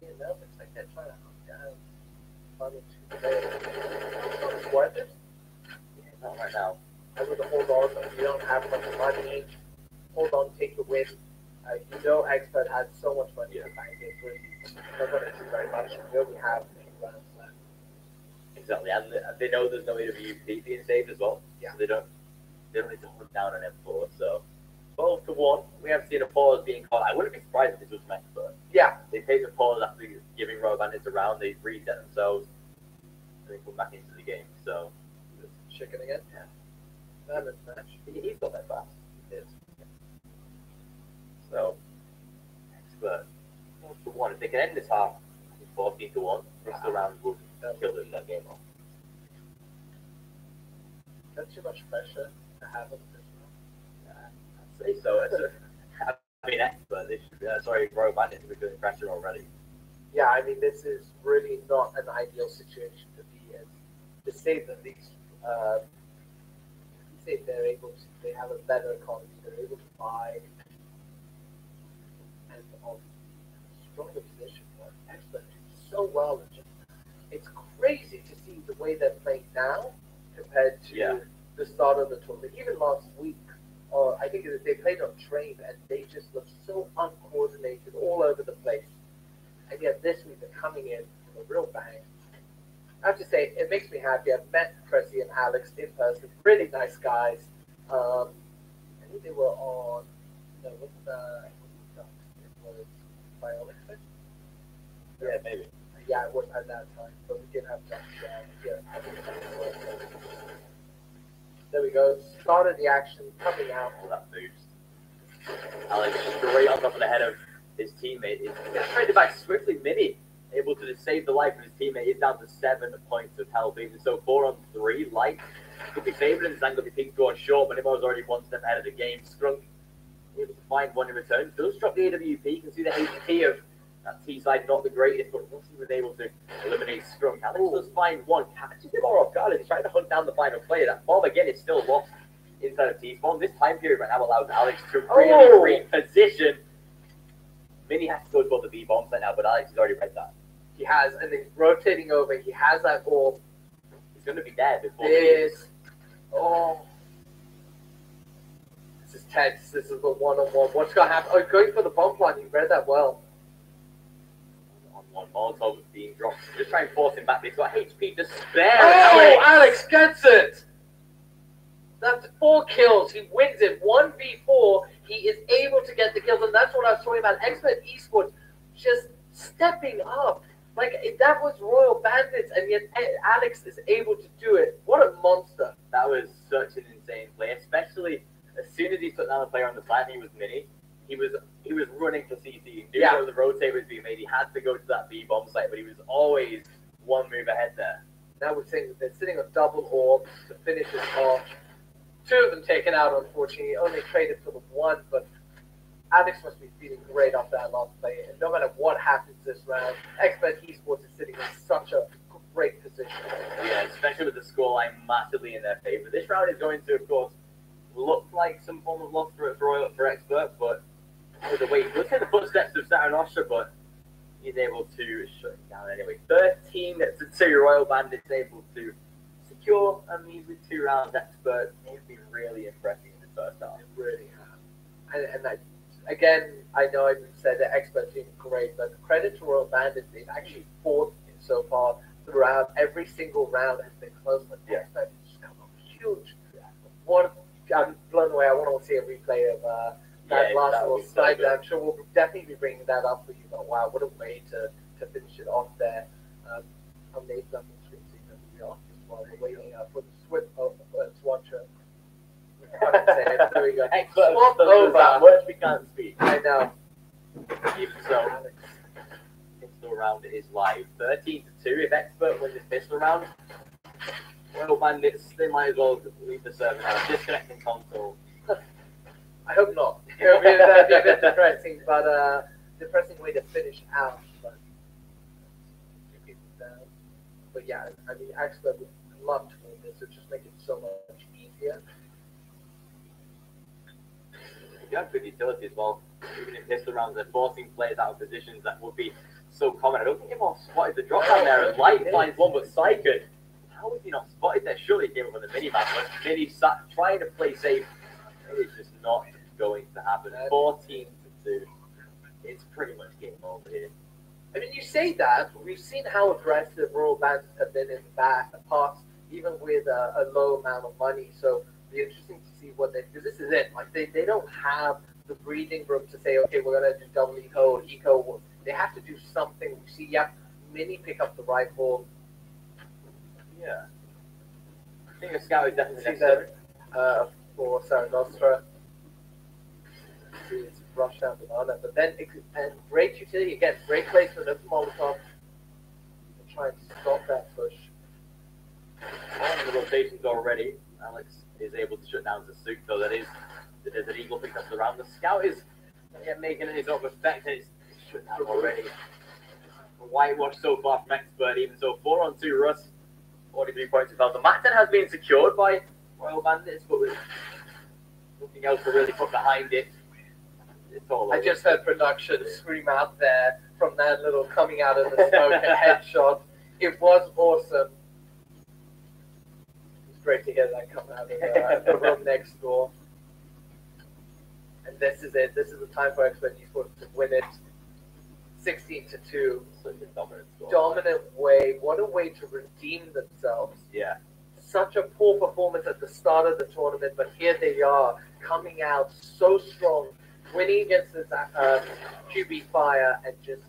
Looks like they're trying to hunt down. It's worth it. Yeah, not right now. I would hold on. You don't have much money. Hold on, take the win. You know, Expert has so much money in the bank. They're not going to do very much. We only have a few rounds left. Exactly, and they know there's no AWP being saved as well. Yeah. So they don't need to hunt down an M4. So 12-1. We haven't seen a pause being called. I wouldn't be surprised if this was from Expert. Yeah. They take a pause after giving Royal Bandits a round. They reset themselves. And they come back into the game. So Chicken again? Yeah. That is match. He's got that fast. He is. So Expert 12-1. If they can end this half 14-1, the rest of the round will kill them that game off. That's too much pressure to have on this one. I'd say so. I mean, Expert, they should be, Royal Bandits should be feeling pressure already. Yeah, I mean, this is really not an ideal situation to be in. To say the least, say they have a better economy, they're able to buy and on stronger position. Expert doing so well. It's crazy to see the way they're playing now compared to the start of the tournament. Even last week, or I think they played on train and they just looked so uncoordinated all over the place. And yet this week they're coming in with a real bang. I have to say, it makes me happy. I've met Cressy and Alex in person. Really nice guys. think they were on. No, it wasn't Ducks. It was Bionic. Yeah, maybe. Yeah, it was at that time, but we did have Ducks. Yeah. There we go. Started the action, coming out. Oh, that boost. Alex straight on top of the head of his teammate. He's traded back swiftly. Mini able to just save the life of his teammate. He's down to 7 points of health. Even so, 4 on 3. Light could be favored in this angle. If he thinks going short, but Nimo's already 1 step ahead of the game. Scrunk able to find one in return. Does drop the AWP. You can see the HP of that T side not the greatest, but once he was able to eliminate Scrunk, Alex does find one. Catches him more off guard. He's trying to hunt down the final player. That bomb again is still lost inside of T-spawn. This time period right now allows Alex to really reposition. Mini has to go to the B bombs right now, but Alex has already read that. He has, and he's rotating over. He has that orb. He's going to be dead before this. Oh. This is tense. This is the one-on-one. What's going to happen? Oh, going for the bomb plant. You read that well. On one Molotov being dropped. Just try and force him back. He's got HP to spare. Oh, Alex gets it. That's 4 kills. He wins it. 1v4. He is able to get the kills, and that's what I was talking about. Expert Esports just stepping up. Like, that was Royal Bandits, and yet Alex is able to do it. What a monster. That was such an insane play, especially as soon as he took down the player on the side and he was Mini. He was running for CC. He knew where the rotate was being made. He had to go to that B bomb site, but he was always 1 move ahead there. Now we're saying that they're sitting on double orbs to finish this off. 2 of them taken out, unfortunately. Only traded for the 1, but Alex must be feeling great after that last play. And no matter what happens this round, Expert Esports is sitting in such a great position. Yeah, especially with the scoreline massively in their favor. This round is going to, of course, look like some form of loss for Expert, but with the way, let's say the footsteps of Saranosha, but he's able to shut him down anyway. 13-2, Royal Bandits able to secure a measly 2 rounds. Expert, they've been really impressive in the first half. They really have. And that, again, I know I've said that Expert's doing great, but credit to Royal Bandits, they've actually fought so far throughout. Every single round has been close, but Expert has just come up huge. I'm blown away. I want to see a replay of that last little snipe. I'm sure we'll definitely be bringing that up for you, but wow, what a way to finish it off there. I'll name them on screen so you know who we are just while we're waiting for the Swift Swatcher. There we go. Swap over. Words we can't speak. I know. Even so, pistol round is live. 13-2. If Expert wins this pistol round, Royal Bandits, they might as well leave the server now. Disconnecting console. I hope not. That'd be a bit depressing, but depressing way to finish out. But yeah, I mean, Expert would love to win this. It just make it so much easier. You have good utility as well. Even in pistol rounds, they're forcing players out of positions that would be so common. I don't think anyone spotted the drop down there. And Light finds one, but Psychic, how was he not spotted there? Surely he came up on the mini-map, but Mini sat trying to play safe. It's just not going to happen. 14-2. It's pretty much game over here. I mean, you say that, we've seen how aggressive Royal Bandits have been in the past, even with a low amount of money. So it'll be interesting to see what they, because this is it. Like, they don't have the breathing room to say, okay, we're going to do double eco. They have to do something. We see, Mini pick up the rifle. Yeah. I think a scout is definitely necessary. For Saranostra. It's rush down banana, but then great utility again, great placement of Molotov to try and stop that push. On the rotations already, Alex is able to shut down Zasuke, so there's an eagle pick up the round. The scout is making his own effect, and it's shut down already. Whitewash so far from Expert, even so 4-on-2 Russ, 43 points of health. The map then has been secured by Royal Bandits, but with nothing else to really put behind it. I just heard production scream out there from that little coming out of the smoke and headshot. It was awesome. It's great to hear that come out of the room next door. And this is it. This is the time for Expert Esports to win it. 16-2. Such a dominant score. Dominant way. What a way to redeem themselves. Yeah. such a poor performance at the start of the tournament, but here they are coming out so strong, winning against this QB Fire and just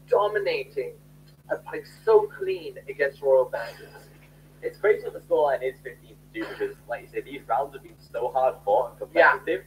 dominating and playing so clean against Royal Bandits. It's crazy that the scoreline is 15-2 because, like you said, these rounds have been so hard fought and competitive.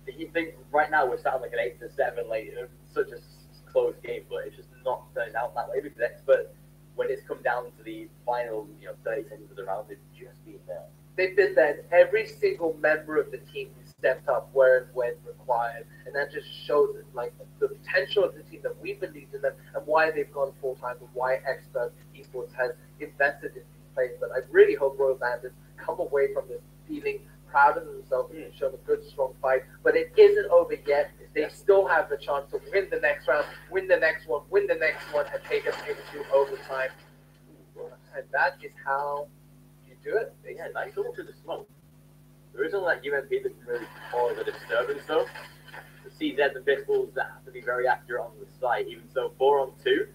That you think right now we're sounding like an 8-7, like such a close game, but it's just not turned out that way because Expert, when it's come down to the final, 30 seconds of the round, they've just been there. They've been there, and every single member of the team has stepped up where when required, and that just shows it, like the potential of the team, that we believe in them, and why they've gone full time, and why Expert Esports has invested in these players. But I really hope Royal Bandits come away from this feeling proud of themselves and shown a good, strong fight. But it isn't over yet. They still have the chance to win the next round, win the next one, win the next one, and take us into overtime. And that is how you do it. Yeah, nice all to the smoke. There isn't that UMP that can really cause a disturbance though. The CZ, the pistols, that have to be very accurate on the side. Even so, 4-on-2.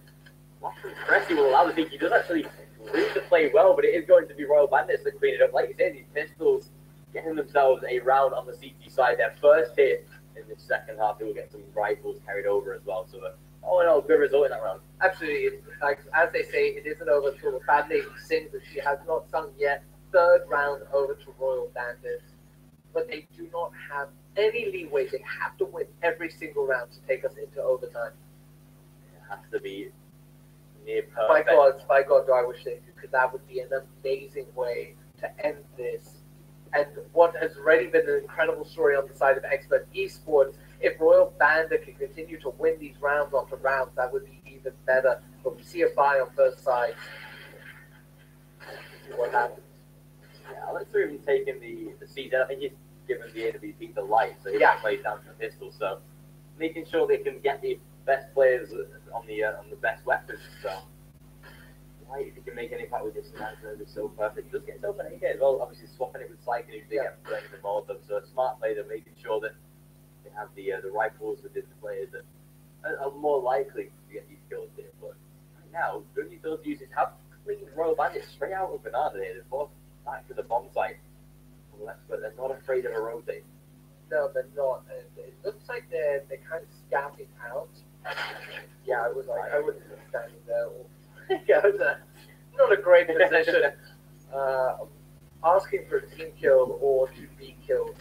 Cressy will allow the think he does actually read the play well, but it is going to be Royal Bandits that clean it up. Like you said, these pistols getting themselves a round on the CT side. Their first hit in the second half, they will get some rifles carried over as well. So, all in all, good result in that round. Absolutely. It's like, as they say, it isn't over till the bad lady sings, that she has not sung yet. Third round over to Royal Bandits. But they do not have any leeway. They have to win every single round to take us into overtime. It has to be near perfect. By God, do I wish they could, because that would be an amazing way to end this. And what has already been an incredible story on the side of Expert Esports, if Royal Bandit can continue to win these rounds after rounds, that would be even better. But we see a buy on first side. See what happens. Yeah, let's even taking the CZ. I think he's given the AWP the light, so he plays down to the pistol. So making sure they can get the best players on the best weapons. So if he can make an impact with this, and that's going to be so perfect. He does get his open AK as well. Obviously swapping it with Psyche, if they get playing the Molotov. So a smart play, they're making sure that they have the rifles within the players that are more likely to get these kills here. But right now, good news those users have cleaned Royal Bandits straight out of Banana here. They're both back to the bomb site. But they're not afraid of a rotate. No, they're not. And it looks like they're kind of scouting out. Yeah, I wouldn't be standing there. Yeah, it was not a great position. Asking for a team kill or to be killed.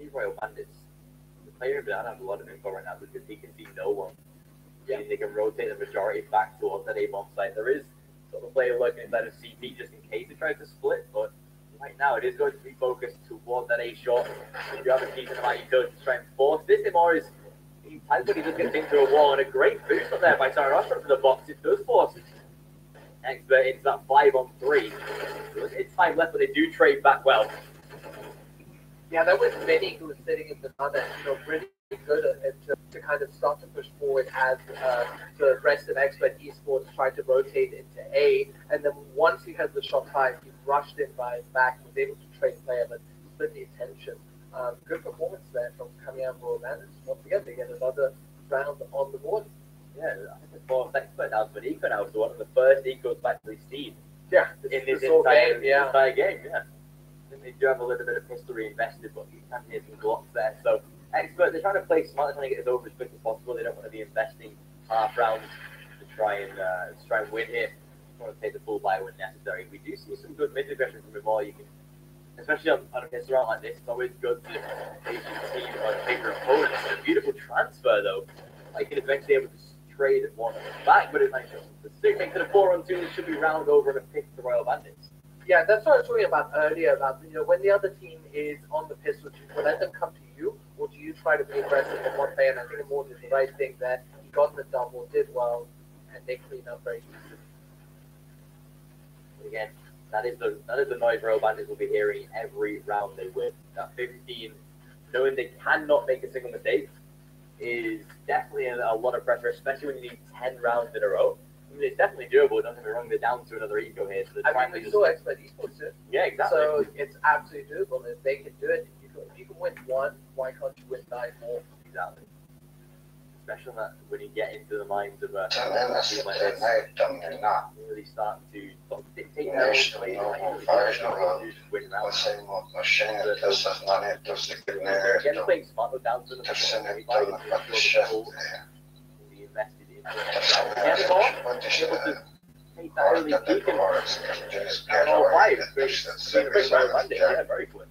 These Royal Bandits, the player in Banana has a lot of info right now because he can see no one. Yeah. They can rotate the majority back towards that A bomb site. There is sort of a player lurking inside of CP just in case he tries to split, but right now it is going to be focused towards that A shot. If you have a decent amount, you could try and force this. Imor is being tight, but he just gets into a wall, and a great boost on there by Sarah from the box. It does force Expert into that 5-on-3. It's time left, but they do trade back well. Yeah, that was Vinny who was sitting in the corner, really good to kind of start to push forward as the rest of Expert Esports tried to rotate into A. And then once he had the shot fired, he rushed in by his back, was able to trade player, but split the attention. Good performance there from coming out of Royal Bandits. Once again, they get another round on the board. Yeah, I think the fourth Expert now, but Eco now, so one of the first Ecos back to Steve. Yeah, in this entire game, yeah. They do have a little bit of history invested, but you can hear some blocks there. So, Expert, they're trying to play smart, they're trying to get it over as quick as possible. They don't want to be investing half rounds to try and win here. They want to take the full buy when necessary. We do see some good mid aggression from Imor. You can, especially on a pistol round like this, it's always good to take your team on bigger opponents. It's a beautiful transfer though. I can eventually able to trade and one back, but it's like the 6 makes it a 4-on-2. It should be round over and a pick to Royal Bandits. Yeah, that's what I was talking about earlier, about when the other team is on the pistol, do you let them come to you, or do you try to be aggressive in one play? And I think Imor did the right thing there. He got the double, did well, and they clean up very easily. Again, that is the noise Royal Bandits will be hearing every round they win. That 15, knowing they cannot make a single mistake, is definitely a lot of pressure, especially when you need 10 rounds in a row. I mean, it's definitely doable. Don't get me wrong, they're down to another eco here. So we saw Expert Esports do it. Yeah, exactly. So it's absolutely doable. If they can do it, if you can win one, why can't you win 9 more? Exactly. especially that when you get into the minds of a team like this, really starting to dictate their own play. Just win rounds. Again, playing smart down to the be invested in. Get the ball, able to take that early peak and all five. Yeah, very quick.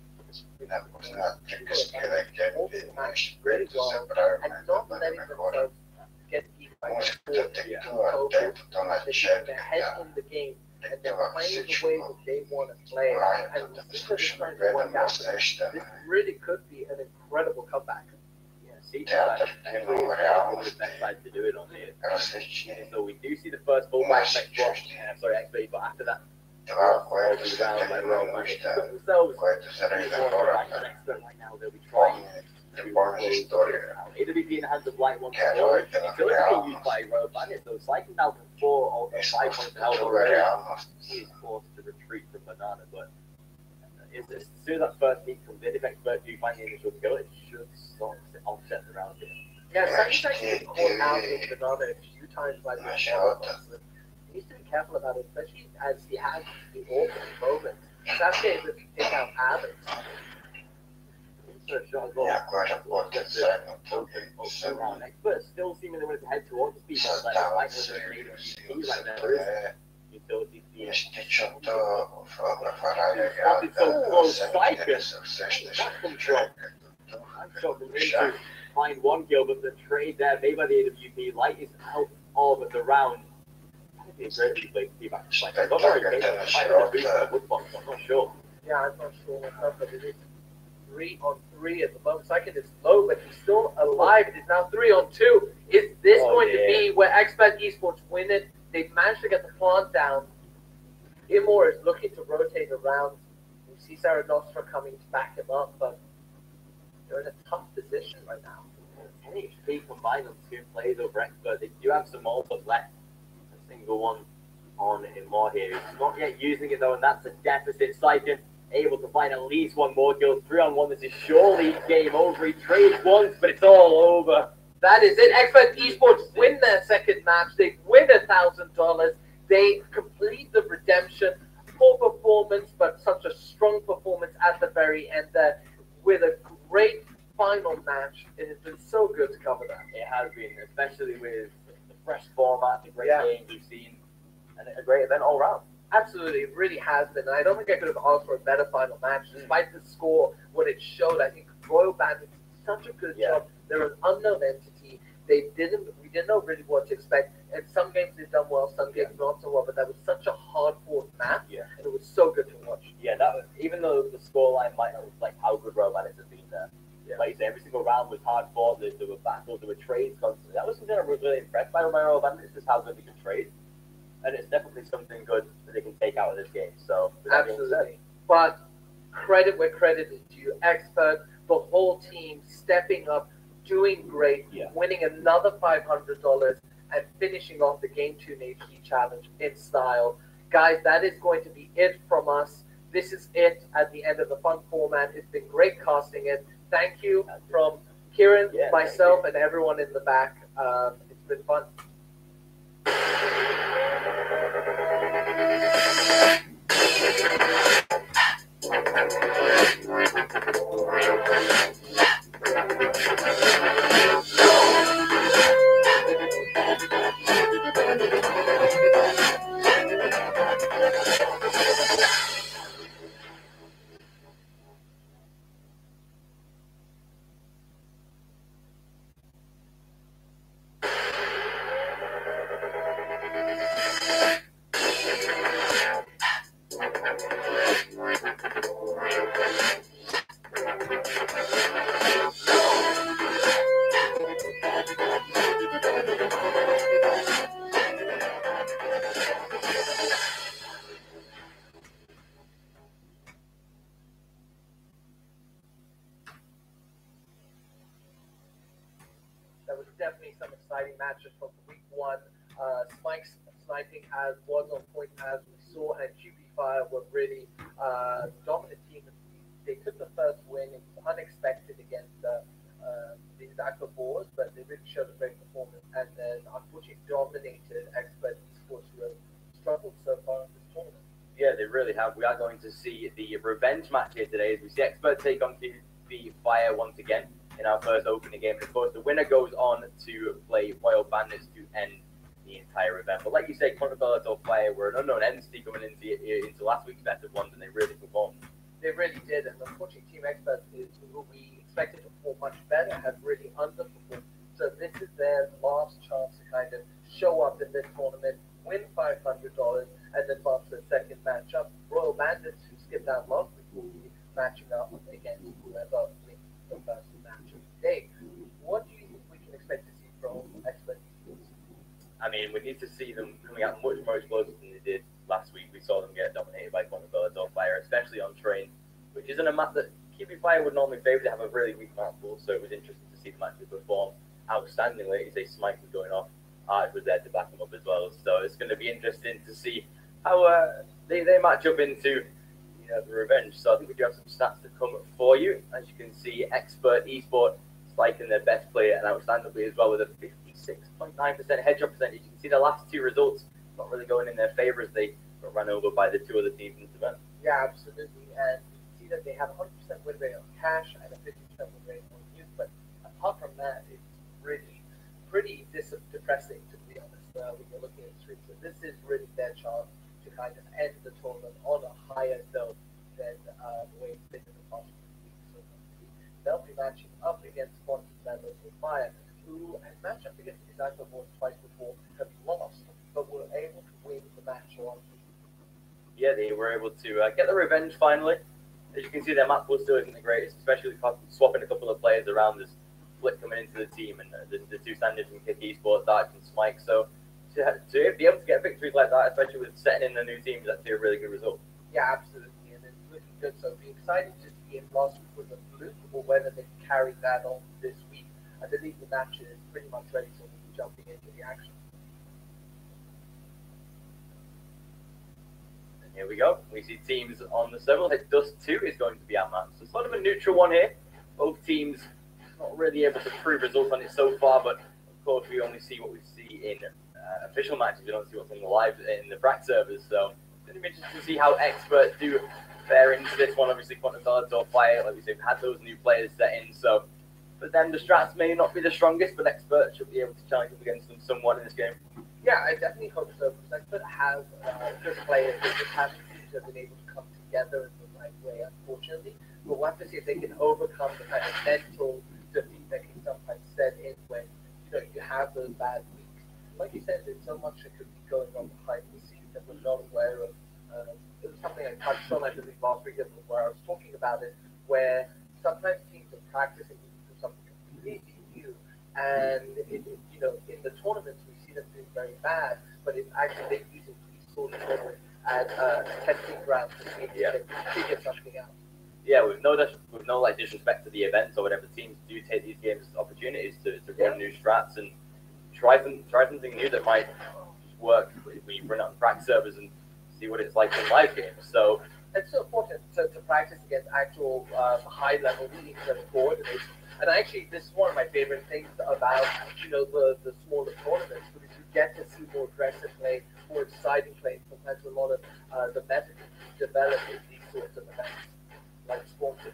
Really well, and not letting themselves get beat by their head in the game, and they're playing the way that they want to play, and this is trying to work out. This really could be an incredible comeback. Yeah, see, actually, the best side to do it on here. So we do see the first full back next block. Sorry, XP, but after that. Themselves right now, they'll be trying to AWP in the hands of Light once more. It's still being used by Royal Bandits, though cycling down to 4 or 5 points of health already. He is forced to retreat from Banana, but as soon as that first peak comes in, if Expert do find the initial kill, it should sort of offset the round here. Yeah, Saki's actually been caught out with Banana a few times by the he needs to be careful about it, especially as he has the awful moment. Sasuke is able to pick out Abbott. Expert still seemingly wanted to head towards the speed like the fight was right now. There is utility speed. Spotted so close, Cycus. That comes from. I'm shocked to find one kill, but the trade there made by the AWP Light is out of the round. It's great to be back to fight. I'm not very good. I'm not sure. Yeah, I'm not sure myself, but it is 3-on-3 at the moment. Second is low, but he's still alive. It is now 3-on-2. Is this going to be where Expert Esports win it? They've managed to get the plant down. Imor is looking to rotate around. We see Sarah Nostra coming to back him up, but they're in a tough position right now. 10 HP combined on 2 plays over Expert. They do have some Molotovs left. Single one on Imor here. He's not yet using it though, and that's a deficit. Saiken able to find at least one more kill. 3-on-1. This is surely game over. He trades once, but it's all over. That is it. Expert Esports win their second match. They win $1,000. They complete the redemption. Poor performance, but such a strong performance at the very end there with a great final match. It has been so good to cover that. It has been, especially with fresh format, the great games we've seen, and a great event all round. Absolutely, it really has been. And I don't think I could have asked for a better final match, despite the score, what it showed. I think Royal Bandits did such a good job. They're an unknown entity. We didn't know really what to expect. And some games they've done well, some games not so well. But that was such a hard-fought match, and it was so good to watch. Yeah, that was, even though the scoreline might not reflect how good Royal Bandits has been there. Like you say, every single round was hard fought. There were battles, there were trades constantly. That was something I was really impressed by Royal Bandits, is how good they can trade. And it's definitely something good that they can take out of this game. So absolutely. But credit where credit is due. Expert, the whole team stepping up, doing great, winning another $500 and finishing off the Game 2 HD Challenge in style. Guys, that is going to be it from us. This is it at the end of the fun format. It's been great casting it. Thank you from Kieran, myself, and everyone in the back. It's been fun. There was definitely some exciting matches from week 1. Spike's sniping as was on point as we saw, and QB Fire were really dominant team. They took the first win. It was unexpected against these aqua boards, but they really showed a great performance, and then unfortunately dominated expert esports who have struggled so far in this tournament. Yeah, they really have. We are going to see the revenge match here today as we see expert take on the Fire once again in our first opening game. And of course, the winner goes on to play Royal Bandits to end the entire event. But like you say, Controversial Fire were an unknown entity coming into last week's best of ones, and they really performed. They really did, and unfortunately, Team Experts is who we expected to perform much better, have really underperformed. So this is their last chance to kind of show up in this tournament, win $500, and advance to the second matchup. Royal Bandits, who skipped out last week, will be matching up against whoever wins the first match of the day. What do you think we can expect to see from Experts? I mean, we need to see them coming out much more explosive than they did last week. We saw them get dominated by Controversial Fire, especially on Train, which isn't a map that QB Fire would normally favour. They have a really weak map pool, so it was interesting to see them actually perform outstandingly. You say Smite was going off, Arch was there to back them up as well. So it's going to be interesting to see how they match up into the revenge. So I think we do have some stats to come for you. As you can see, Expert Esport spiking their best player and outstandingly as well with a 56.9% headshot percentage. You can see the last two results not really going in their favour as they got run over by the two other teams in this event. Yeah, absolutely. And you can see that they have a 100% win rate on Cash and a 50% win rate on Youth. But apart from that, it's really pretty depressing, to be honest, when you're looking at the stream. So this is really their chance to kind of end the tournament on a higher note than the way it's been in the past few weeks. So they'll be matching up against Quantum Members with Fire, who has matched up against these Aqua Boards twice before, have lost, but were able to win the match on. Yeah, they were able to get the revenge finally. As you can see, their map pool still isn't the greatest, especially swapping a couple of players around. There's Split coming into the team, and the two standards from Kick Esports, Arch and Smike. So to be able to get victories like that, especially with setting in a new team, is actually a really good result. Yeah, absolutely, and it's looking good. So it'll be exciting to see if last week was a fluke or whether they can carry that on this week. I believe the match is pretty much ready, so we'll be jumping into the action. And here we go. We see teams on the server. Dust 2 is going to be our match. So sort of a neutral one here. Both teams not really able to prove results on it so far, but of course we only see what we see in official matches. We don't see what's in the live in the frac servers. So it's going to be interesting to see how experts do fare into this one. Obviously, Quantum or Fire, like we said, had those new players set in. So for them, the strats may not be the strongest, but experts should be able to challenge up against them somewhat in this game. Yeah, I definitely hope so, because Expert have good players. They just haven't seemed to have been able to come together in the right way, unfortunately. But we'll have to see if they can overcome the kind of mental defeat that can sometimes set in when you have those bad weeks. Like you said, there's so much that could be going on behind the scenes that we're not aware of. It was something I touched on, I believe, last week where I was talking about it, where sometimes teams are practicing for something completely new, and in the tournaments we see them doing very bad, but it's actually they're using esports as a testing ground to see if they can figure something out. Yeah, with no disrespect to the events or whatever, teams do take these games as opportunities to run new strats and try something new that might just work when you run it on frac servers and see what it's like in live games. So it's so important to practice against actual high-level teams that are coordinated. And actually, this is one of my favorite things about the smaller tournaments, because you get to see more aggressive play, more exciting play. Sometimes a lot of the method developed in these sorts of events, like Spawnkin.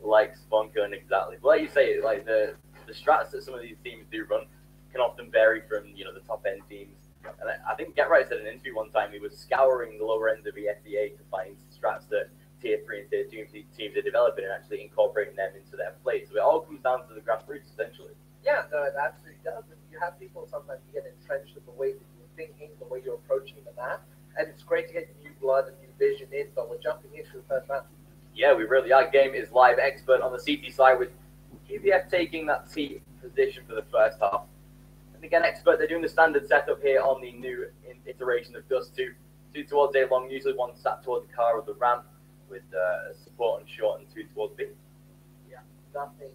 Like Spawnkin, exactly. But like you say, like the strats that some of these teams do run can often vary from the top end teams. And I think Get Right said in an interview one time he was scouring the lower end of the FBA to find strats that tier 3 and tier 2 teams are developing and actually incorporating them into their play. So it all comes down to the grassroots, essentially. Yeah, no, it absolutely does. And you have people sometimes you get entrenched in the way that you're thinking, the way you're approaching the map, and it's great to get new blood and new vision in, but we're jumping into the first round. Yeah, we really are. Game is live. Expert on the CT side with QBF taking that T position for the first half. And again, Expert, they're doing the standard setup here on the new iteration of Dust 2. 2 towards A long, usually one sat towards the car or the ramp with support on short and 2 towards B. Yeah, nothing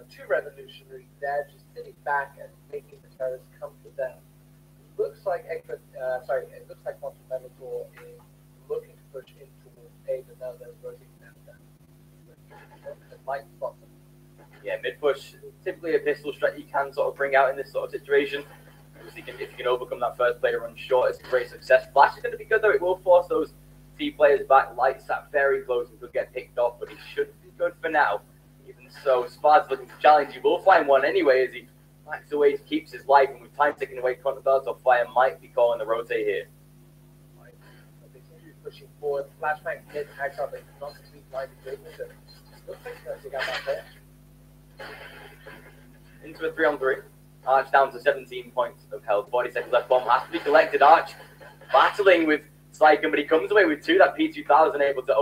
too revolutionary there, just sitting back and making the terrorists come to them. Looks like it looks like Quantum Metator is looking to push in towards A, but now they're rotating them down. It might spot them. Yeah, mid push, typically a pistol strat you can sort of bring out in this sort of situation. If you can overcome that first player run short, it's a great success. Flash is going to be good though. It will force those T players back. Light sat very close and could get picked off, but he should be good for now. Even so, Spar's looking to challenge. He will find one anyway as he backs away, keeps his life, and with time ticking away, Controversial Fire might be calling the rotate here. They seem to be pushing forward. Flashbang mid hacks up, but not complete line of business. And looks like they're going to get that player. Into a 3-on-3. Arch down to 17 points of health. 40 seconds left. Bomb has to be collected. Arch battling with Sycon, but he comes away with 2. That P2000 able to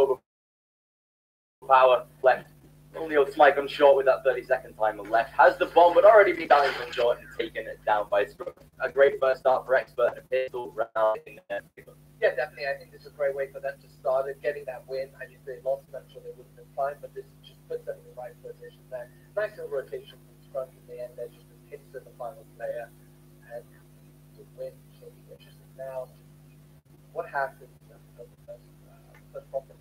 overpower left. Only old Sycon short with that 30-second timer left. Has the bomb, but already been balanced on short and taken it down by Scrub. A great first start for Expert and a pistol round in there. Yeah, definitely. I think this is a great way for them to start it, getting that win. I mean, if they lost, I'm sure they would have been fine, but this just puts them in the right position there. Nice little rotation from Scrub in the end. They're just hits to the final player, and the win should be interesting. Now, what happens after the first problem?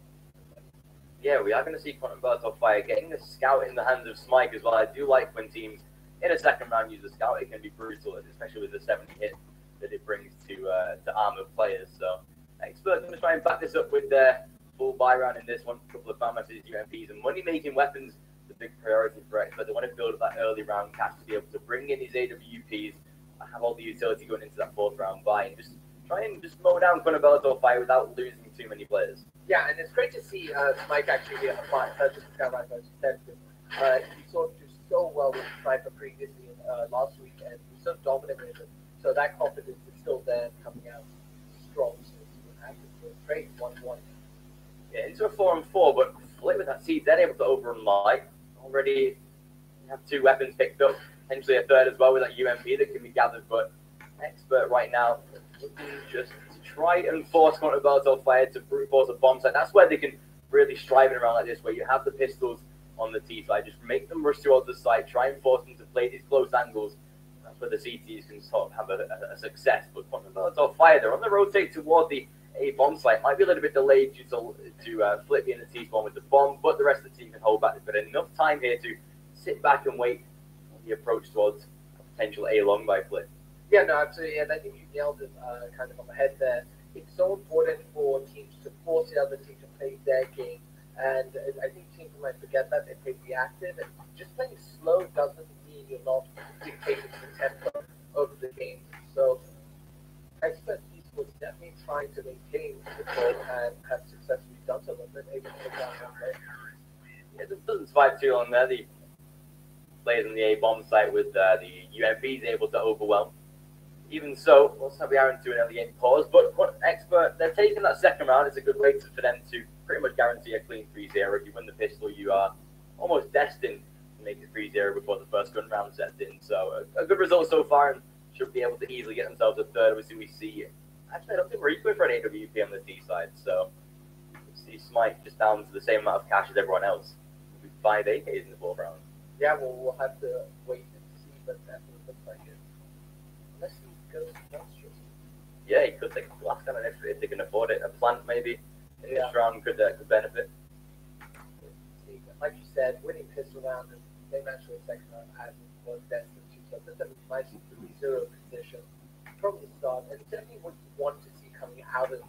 Yeah, we are going to see Controversial Fire getting a scout in the hands of Smike as well. I do like when teams in a second round use a scout. It can be brutal, especially with the 70 hit that it brings to armored players. So, Expert going to try and back this up with their full buy round in this one. A couple of fan messages, UMPs, and money-making weapons. The big priority for Expert. They want to build up that early round cash to be able to bring in these AWPs, have all the utility going into that 4th round buy, and just try and just mow down Controversial Fire without losing too many players. Yeah, and it's great to see Mike actually apply just like I said. He sort of did so well with Sniper previously last week, and he was so dominant with it. So that confidence is still there, coming out strong. So it's what happens. So it's great 1-1. Yeah, into a 4-on-4, but Flip with that seed, they're able to overrun Light. Already have 2 weapons picked up, potentially a 3rd as well with that UMP that can be gathered, but Expert right now looking just to try and force Controversial Fire to brute force a bomb site. That's where they can really strive it around like this, where you have the pistols on the T side, just make them rush towards the site, try and force them to play these close angles. That's where the CTs can sort of have a success, but Controversial Fire, they're on the rotate toward the A bomb site. Might be a little bit delayed due to Flip in the T-spawn with the bomb, but the rest of the team can hold back. They've got enough time here to sit back and wait on the approach towards a potential A-long by Flip. Yeah, no, absolutely, and I think you nailed it kind of on the head there. It's so important for teams to force the other team to play their game, and I think teams might forget that. They play reactive, and just playing slow doesn't mean you're not dictating the tempo of the game. So, Expert was definitely trying to maintain control and have successfully done so, but they're able to take down one player. Yeah, it doesn't survive too long there. The players on the A-bomb site with the UMPs able to overwhelm. Even so, also we are into an early game pause, but Expert, they're taking that 2nd round. It's a good way for them to pretty much guarantee a clean 3-0. If you win the pistol, you are almost destined to make it 3-0 before the first gun round sets in. So a good result so far, and should be able to easily get themselves a 3rd. Obviously, we see, actually, I don't think we're equal for an AWP on the D side, so we see Smite just down to the same amount of cash as everyone else. With 5 AKs in the 4th round. Yeah, well, we'll have to wait and see, but that's what it looks like it. Unless he goes monstrous. Yeah, he could take a blast gun if they can afford it. A plant maybe in this round could benefit. Like you said, winning pistol round and they match with the 2nd round as was destined to. So this is a nice 3-0 position from the start, and definitely what you want to see coming out of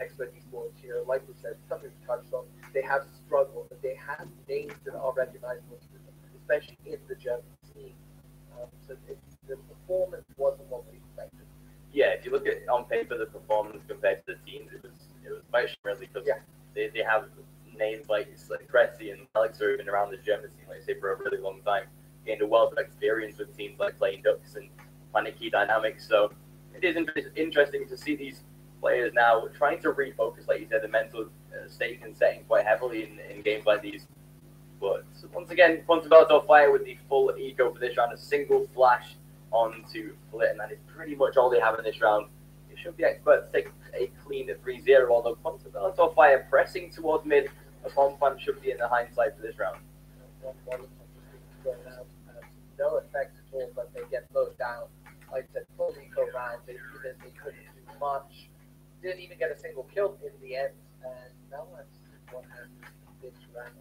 Expert Esports here. Like we said, something we touched on. They have struggled, but they have names that are recognizable to them, especially in the German team. So the performance wasn't what we expected. Yeah, if you look at on paper the performance compared to the teams, it was quite really because they have names like Cressy and Alex who have been around the German team, like I say, for a really long time, gained a wealth of experience with teams like Playing Ducks and Planet Key Dynamics. So it is interesting to see these players now trying to refocus, like you said, the mental state and setting quite heavily in games like these. But once again, Controversial Fire with the full eco for this round, a single flash onto Flit, and that is pretty much all they have in this round. It should be Expert to take a clean 3-0, although Controversial Fire pressing towards mid. A bomb plant should be in the hindsight for this round. No effect at all, but they get slowed down. Like I said, full eco round, they couldn't do much. Didn't even get a single kill in the end, and now let's see what happens this round.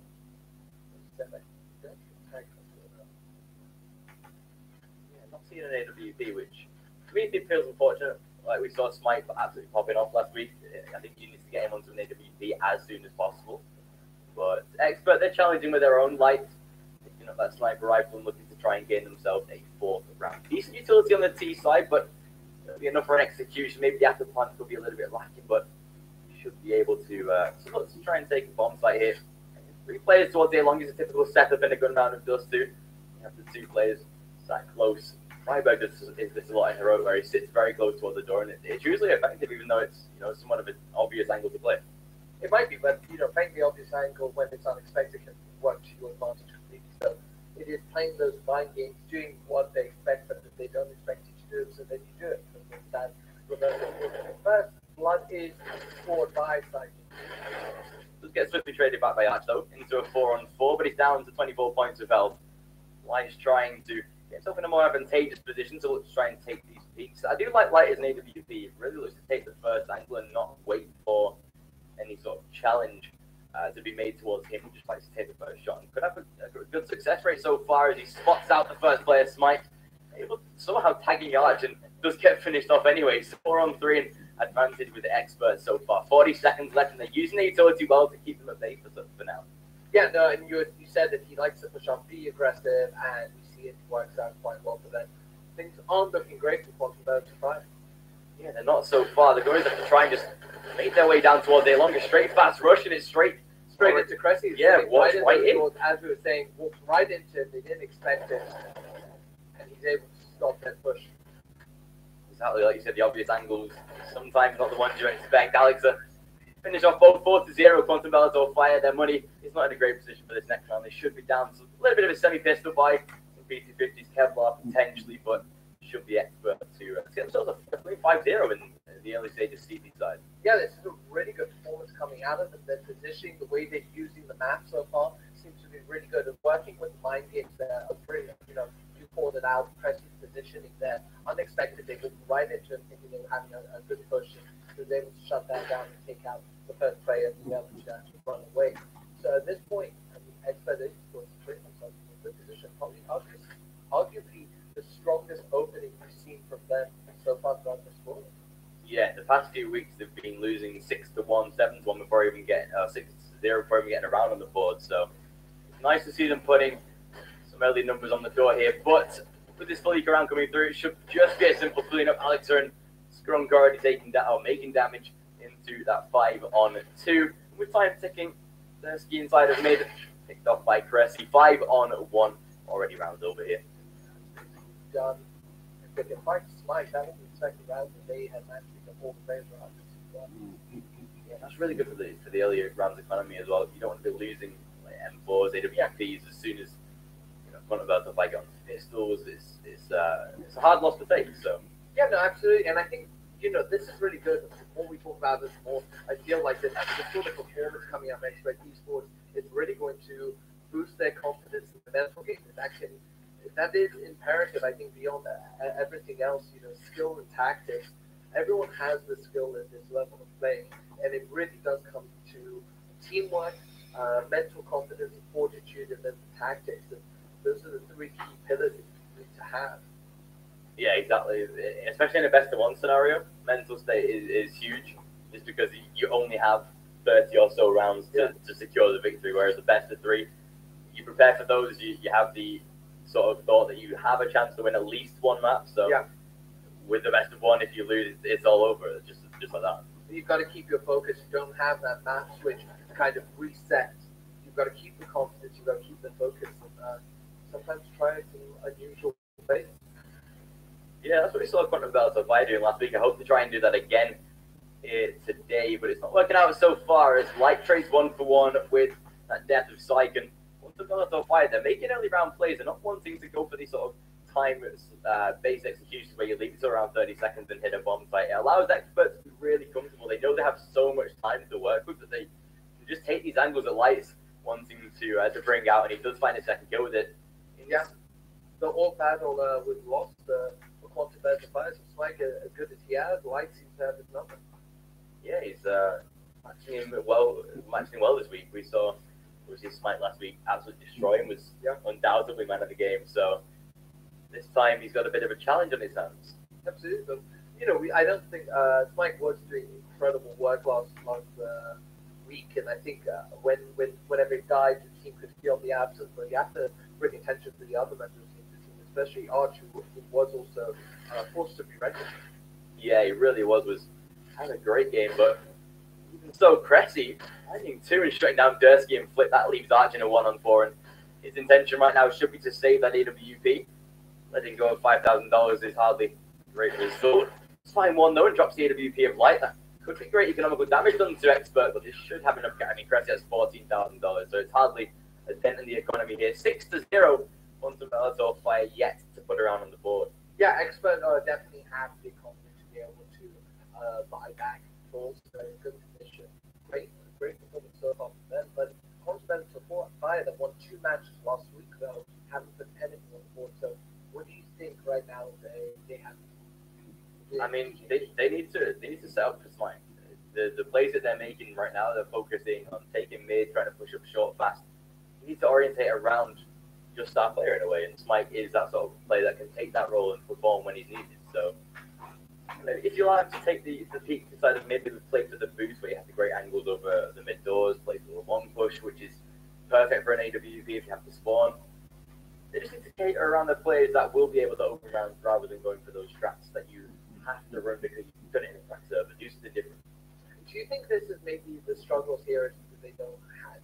seen an AWP, which to me it feels unfortunate. Like we saw Smite absolutely popping off last week. I think you need to get him onto an AWP as soon as possible. But Expert, they're challenging with their own light, picking up that sniper rifle and looking to try and gain themselves a 4th round. Decent utility on the T side, but it'll be enough for an execution. Maybe the after plant will be a little bit lacking, but you should be able to look to try and take a bomb site here. 3 players towards A long is a typical setup in a gun round of Dust 2. You have the 2 players sat close. Freiburg does this a lot in Heroic, where he sits very close towards the door, and it's usually effective, even though it's somewhat of an obvious angle to play. It might be, but playing the obvious angle when it's unexpected can work to your advantage completely. So it is playing those mind games, doing what they expect, but that they don't expect you to do, so then you do it. So that first blood is scored by Cycling. Does get swiftly traded back by Arch though into a 4-on-4, but he's down to 24 points of health. Light's trying to get himself in a more advantageous position to look to try and take these peaks. I do like Light as an AWP. It really looks to take the first angle and not wait for any sort of challenge to be made towards him. He just likes to take the first shot and could have a good success rate so far as he spots out the first player, Smite. Able to somehow tagging Arch and does get finished off anyway. So 4-on-3 and advantage with the Expert so far. 40 seconds left and they're using the utility well to keep them at bay for now. Yeah, no, and you said that he likes to push on, be aggressive, and we see it works out quite well for them. Things aren't looking great for Quantum Bird to fight. Yeah, they're not so far. The Gories have to try and just make their way down towards A long. A straight fast rush and it's straight into Cressy. Yeah, walks right in. As we were saying, walked right into it. They didn't expect it, and he's able to stop that push. Exactly, like you said, the obvious angles, sometimes not the ones you expect. Alex finish off both 4-0. Quantum Bellator fire. Their money is not in a great position for this next round. They should be down to a little bit of a semi-pistol by some PT-50s, Kevlar potentially, but should be Expert to get themselves a 5-0 in the early stages CT side. Yeah, this is a really good performance coming out of them. Their positioning, the way they're using the map so far, seems to be really good. And working with the mind games there, pretty, you called it out, Cressy's positioning there, unexpected. They went right into it thinking they were having a good push. He was able to shut that down and take out the first player and be able to actually run away. So at this point, Expert is going to put themselves in a good position. Probably arguably the strongest opening we've seen from them so far throughout this tournament. Yeah, the past few weeks they've been losing 6-1, 7-1 before even getting 6-0 before even getting around on the board. So it's nice to see them putting some early numbers on the door here. But with this full round coming through, it should just be a simple filling up. Alex and Skrunk already making damage into that 5-on-2. With time ticking, the ski inside of mid, picked off by Cressy. 5-on-1 already round over here. Done. If they can fight Smite, that would be the second round that they had managed to get all the players around. Yeah, that's really good for the earlier rounds economy as well. You don't want to be losing like M4s, AWPs as soon as Quantum Bird to fight on pistols. It's a hard loss to take. So yeah, no, absolutely, and I think this is really good. The more we talk about this, the more I feel like that the sort of performance coming out of Expert Esports is really going to boost their confidence in the mental game. That is imperative, I think, beyond everything else, skill and tactics. Everyone has the skill at this level of play, and it really does come to teamwork, mental confidence, fortitude, and then the tactics. And those are the 3 key pillars that you need to have. Yeah, exactly. Especially in a best-of-1 scenario, mental state is huge, just because you only have 30 or so rounds to secure the victory, whereas the best-of-3, you prepare for those, you have the sort of thought that you have a chance to win at least one map. So with the best-of-1, if you lose, it's all over, just like that. You've got to keep your focus. You don't have that map switch to kind of reset. You've got to keep the confidence. You've got to keep the focus, and sometimes try some unusual things. Yeah, that's what we saw Quantum Bellator doing last week. I hope to try and do that again today, but it's not working out so far as Light trades 1-for-1 with that death of Syken. Quantum Bellator, they're making early round plays. They're not wanting to go for these sort of time-based executions where you leave it to around 30 seconds and hit a bomb site. It allows experts to be really comfortable. They know they have so much time to work with that they can just take these angles that Light's wanting to bring out, and he does find a second kill with it. Yeah, the all battle was lost for Quantum Bellator. So Smite, as good as he has, Light seems to have his number. Yeah, he's matching well this week. We saw Smite last week absolutely destroy him, was undoubtedly man of the game. So this time he's got a bit of a challenge on his hands. Absolutely. But, you know, I don't think Mike was doing incredible work last week, and I think whenever he died, the team could feel the absence, but you have to bring attention to the other members of the team, especially Arch, who was also forced to be rested. Yeah, he really was having a great game, but even so, Cressy finding 2 and shutting down Dursky and Flip. That leaves Arch in a 1-on-4, and his intention right now should be to save that AWP. Letting go of $5,000 is hardly a great result. It's fine 1 though, and drops the AWP of Light. That could be great economical damage done to Expert, but this should have enough. I mean, Cressy has $14,000, so it's hardly a dent in the economy here. 6-0. Quantum Bellator Fire yet to put around on the board. Yeah, Expert definitely have the economy to be able to buy back balls. They're in good condition. Great performance so far from them. But Quantum Bellator Fire that won 2 matches last week, though, haven't put anything on the board. So what do you think right now they have? I mean, they need to set up for Smite. The plays that they're making right now, they're focusing on taking mid, trying to push up short fast. You need to orientate around your star player in a way, and Smite is that sort of player that can take that role and perform when he's needed. So if you like to take the peak inside of mid, play for the boost where you have the great angles over the mid doors, play for the long push, which is perfect for an AWP if you have to spawn. They just need to cater around the players that will be able to open rounds rather than going for those strats that you have to run because you've done it in a crack server. Do something different. Do you think this is maybe the struggles here is because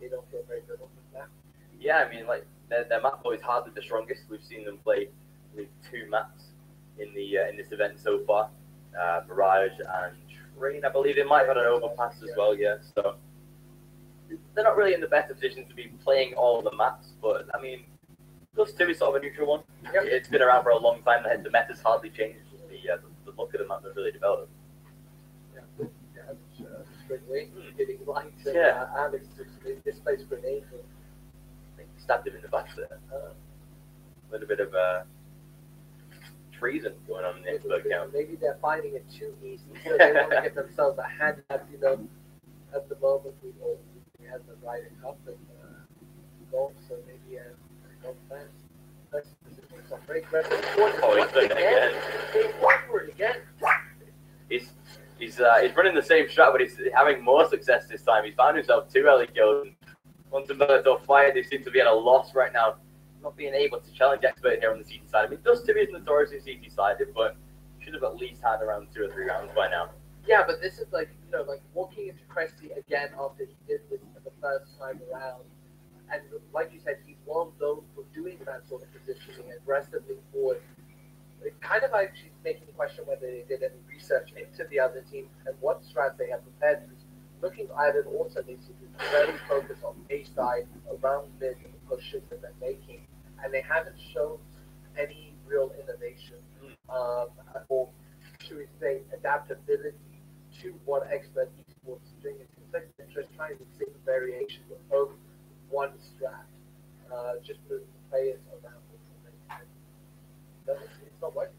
they don't feel very good on this map? Yeah, I mean, like their map is hardly the strongest. We've seen them play with 2 maps in this event so far. Mirage and Train, I believe. They might have had an overpass as well, yeah. So they're not really in the best position to be playing all the maps, but I mean, +2 is sort of a neutral one. Yep. It's been around for a long time. The meta's hardly changed. The look of the map has really developed. Yeah, straight away, getting light. Yeah. Alex displays grenades. I think he stabbed him in the back there. A little bit of treason going on in the expert account. Maybe they're finding it too easy, so they want to get themselves a hand up, you know. At the moment, we have the Ryder Cup and golf, so maybe golf fans. He's running the same strat, but he's having more success this time. He's found himself 2 early kills. Quantum Bellator Fire, they seem to be at a loss right now, not being able to challenge Expert here on the CT side. I mean, Dust 2 is notoriously CT-sided, but should have at least had around 2 or 3 rounds by now. Yeah, but this is like, you know, like walking into Cressy again after he did this for the first time around. And like you said, he's well known for doing that sort of positioning aggressively forward. It kind of actually making me question whether they did any research into the other team and what strats they have prepared. Because looking at it also, they seem to be very focused on A side, around mid, and the pushes that they're making. And they haven't shown any real innovation or, should we say, adaptability to what Expert Esports is doing. It seems like they're just trying to see the variation of one strat, just moving players around. It's not working.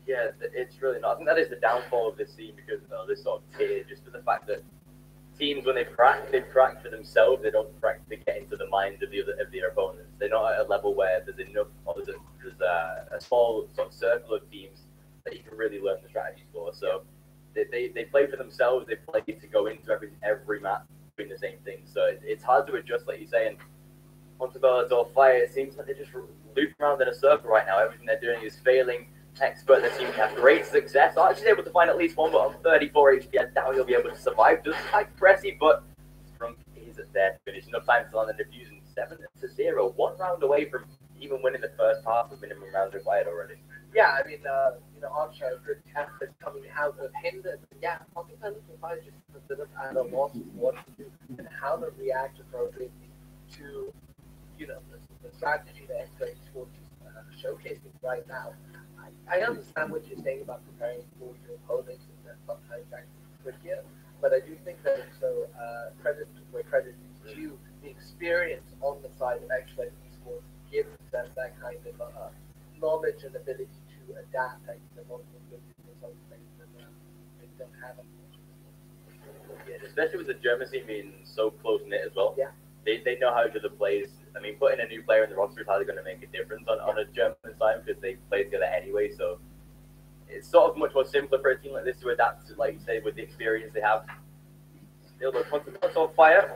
Yeah, it's really not. I think that is the downfall of this scene because of this sort of tier, just for the fact that teams, when they've cracked for themselves. They don't crack to get into the mind of their opponents. They're not at a level where there's enough, or there's a small sort of circle of teams that you can really learn the strategies for. So they play for themselves. They play to go into every match doing the same thing. So it's hard to adjust, like you say. And once the Bellator Fire, it seems like they're just looping around in a circle right now. Everything they're doing is failing. Expert, they seem to have great success. Archer's able to find at least one, but on 34 HP, I doubt he'll be able to survive. Doesn't like Cressy, but Strunk is there to finish. Enough time to land the diffusion. 7-0, 1 round away from even winning the first half of minimum rounds required already. Yeah, I mean, Archer has good effort coming out of him. Yeah, I think Bellator just considered at a loss of what to do and how to react appropriately to, the strategy that Expert Esports is showcasing right now. I understand what you're saying about preparing for your opponents, and that sometimes actually trickier, but I do think that also credit where credit is due. The experience on the side of Expert Esports gives them that kind of knowledge and ability to adapt. I think they're one of the good things that they don't have, unfortunately. Yeah, especially with the German team being so close knit as well. Yeah. They know how each other plays. I mean, putting a new player in the roster is hardly going to make a difference on a German side because they play together anyway. So it's sort of much more simpler for a team like this to adapt to, like you say, with the experience they have. Still, the Continental on fire.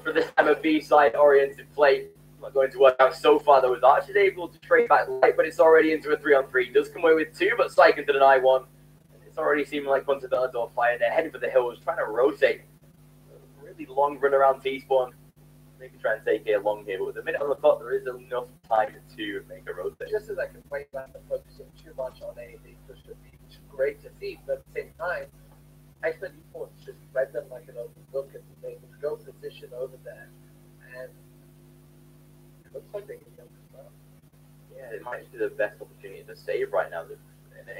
For this time of B-side oriented play, not going to work out so far. Though, with Archer's able to trade back light, but it's already into a 3-on-3. Does come away with 2, but Syken to deny 1. It's already seeming like Continental on fire. They're heading for the hills, trying to rotate. A really long run around T-spawn. Maybe try and take a long here, but with a minute on the clock, there is enough time to make a rotate. Just as I complain about them focusing too much on A, they push the B, which is great to see, but at the same time, expert esports just read them like an open book and they can go position over there, and it looks like they can go as well. Yeah, it might be the best opportunity to save right now.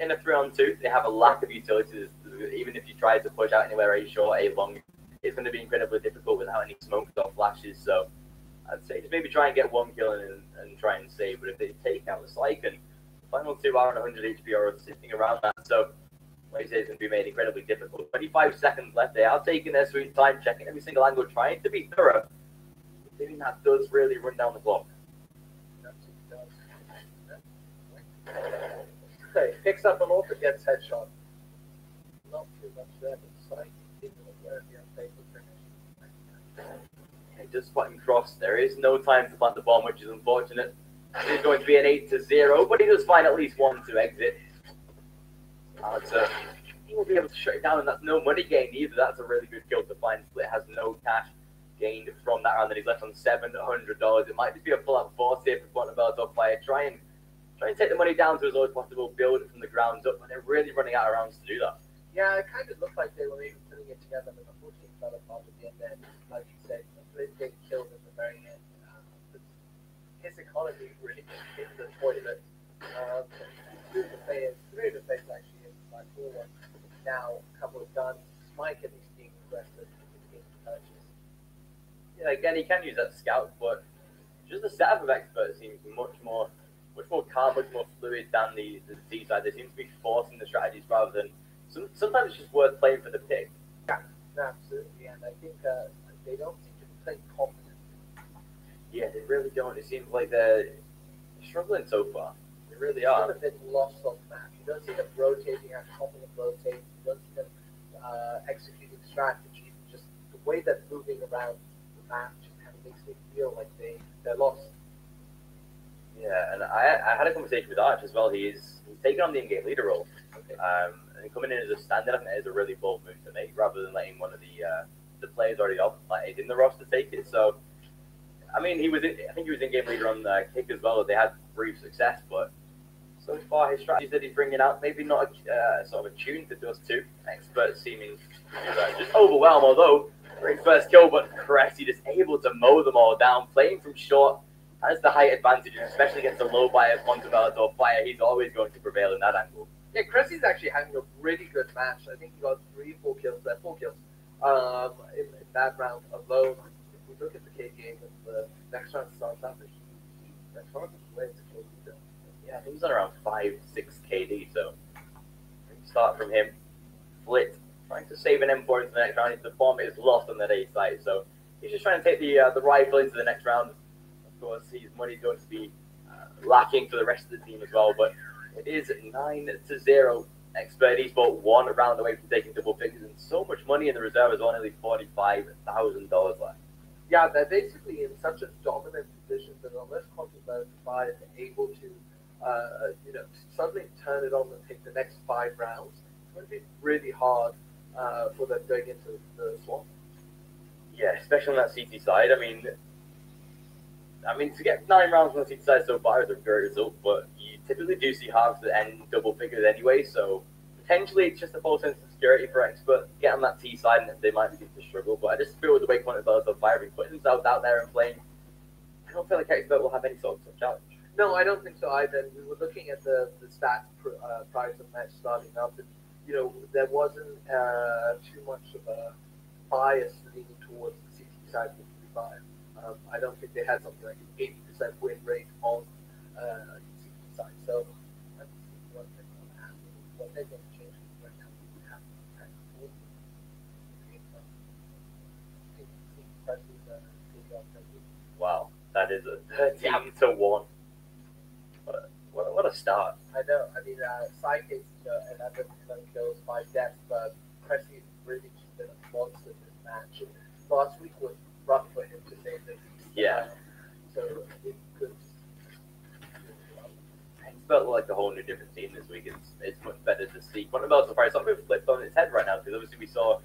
In a 3-on-2, they have a lack of utilities. Even if you try to push out anywhere A short, A long, it's going to be incredibly difficult without any smokes or flashes. So I'd say just maybe try and get 1 kill and try and save. But if they take out the Syken, the final 2 are on 100 HP or sitting around that. So like I say, it's going to be made incredibly difficult. 25 seconds left. They are taking their sweet time, checking every single angle, trying to be thorough. I think that does really run down the clock. Okay, picks up an AWP, gets headshot. Not too much there, but Syken didn't look where the unfaithful finish. He does spot him cross. There is no time to plant the bomb, which is unfortunate. It is going to be an 8-0, but he does find at least 1 to exit. He will be able to shut it down, and that's no money gained either. That's a really good kill to find. Split has no cash gained from that round, and he's left on $700. It might just be a full-out force here for Quantum Fire. Try and take the money down to as low as possible, build it from the ground up, and they're really running out of rounds to do that. Yeah, it kind of looked like they were maybe putting it together, but unfortunately fell apart at the end there. Like you said, they killed at the very end. His economy really hit the toilet. Through the face actually is by 4-1. Now, a couple of guns. Mike at least being aggressive in his purchase. Yeah, again, he can use that scout, but just the setup of Expert seems much more calm, much more fluid than the D side. They seem to be forcing the strategies rather than. Sometimes it's just worth playing for the pick. Yeah, absolutely, and I think they don't seem to be playing confidently. Yeah, they really don't. It seems like they're struggling so far. They really are. Some of it lost on the map. You don't see them rotating out, helping them rotate. You don't see them executing strategies. Just the way they're moving around the map just kind of makes me feel like they're lost. Yeah, and I had a conversation with Arch as well. He's taken on the in-game leader role. Okay. And coming in as a stand-in, I think that is a really bold move to make, rather than letting one of the players already in the roster take it. So, I mean, I think he was in-game leader on the kick as well. They had brief success, but so far his strategies that he's bringing out, maybe not sort of attuned to Dust 2. Expert seeming to just overwhelm, although great first kill, but Cressy just able to mow them all down, playing from short. Has the height advantage, and especially against a low buyer Quantum Fire, he's always going to prevail in that angle. Yeah, Cressy's actually having a really good match. I think he got 4 kills in that round alone. If we look at the K game, and the next round starts out, that's hard to play to kill either. Yeah, I think he's on around 5-6 KD, so start from him. Flit, trying to save an M4 into the next round. The bomb is lost on that A side, so he's just trying to take the rifle into the next round. Of course, his money's going to be lacking for the rest of the team as well, but it is 9-0. Expert Esport 1 round away from taking double figures, and so much money in the reserve as well, nearly $45,000 left. Yeah, they're basically in such a dominant position that unless Quantum Fire is able to, suddenly turn it on and take the next 5 rounds, it's going to be really hard for them going into the swamp. Yeah, especially on that CT side. I mean, to get 9 rounds on the CT side so far is a great result, but you typically do see halves that end double figures anyway, so potentially it's just a false sense of security for Expert. Get on that T side and they might begin to struggle, but I just feel with the way Quantum Fire have putting themselves out there and playing, I don't feel like Expert will have any sort of challenge. No, I don't think so either. We were looking at the stats prior to the match starting up, and there wasn't too much of a bias leaning towards the CT side with Free Fire. I don't think they had something like an 80% win rate on the CT side. So let's see what they're going to happen. What they're going to change right now. We have to practice. Wow, that is a 13-1. What a start. I know. I mean, Psychic, 11 kills, 5 deaths, but Cressy really just been a monster in this match. Last week was rough for him to say the least. Yeah. So it could. It's felt like a whole new different team this week. It's much better to see. Quantum Bells surprised. Something flipped on its head right now because obviously we saw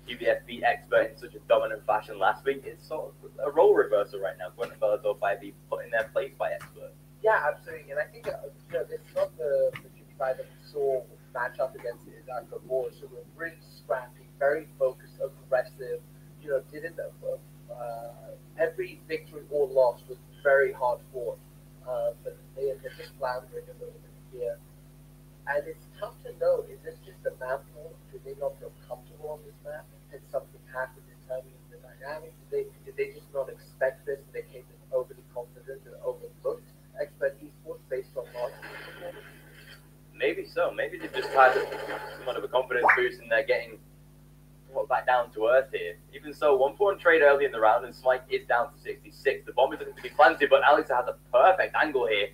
QBF beat Expert in such a dominant fashion last week. It's sort of a role reversal right now. Quantum Bells or 5e put in their place by Expert. Yeah, absolutely. And I think it's not the QB5 that we saw match up against it before. So we're really scrappy, very focused, aggressive. Didn't every victory or loss was very hard fought. But they're just floundering a little bit here. And it's tough to know, is this just a map fault? Do they not feel comfortable on this map? Did something happen internally in the dynamic? Did they just not expect this and they came in overly confident and overlooked Expert Esports based on last week's performance? Maybe so. Maybe they just had somewhat of a confidence boost and they're getting back down to earth here. Even so, 1-4 trade early in the round and Smike is down to 66. The bomb is looking to be planted, but Alex has a perfect angle here.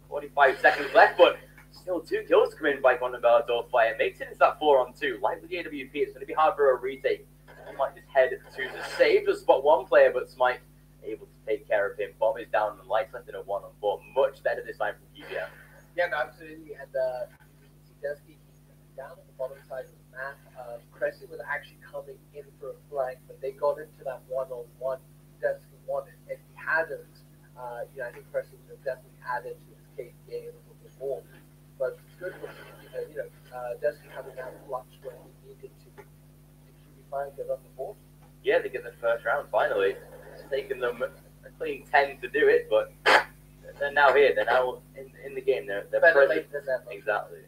45 seconds left, but still 2 kills to come in by Quantum Bellator Fire. Makes it into that 4-on-2. Like with the AWP, it's going to be hard for a retake. Smike just head to the save to spot one player, but Smike able to take care of him. Bomb is down and Lights left in a 1-on-4. Much better this time from QBF. Yeah, no, absolutely. And Dusky down at the bottom side of the map. Cressy was actually coming in for a flank, but they got into that 1-on-1. Dusky wanted. If he hadn't, I think Cressy would have definitely added to his KPA a little bit more. But good for Dusky having that flux when he needed to. Did QB5 get on the board? Yeah, they get the first round finally. It's taken them a clean 10 to do it, but they're now here. They're now in the game. They're better present. late than never. Exactly.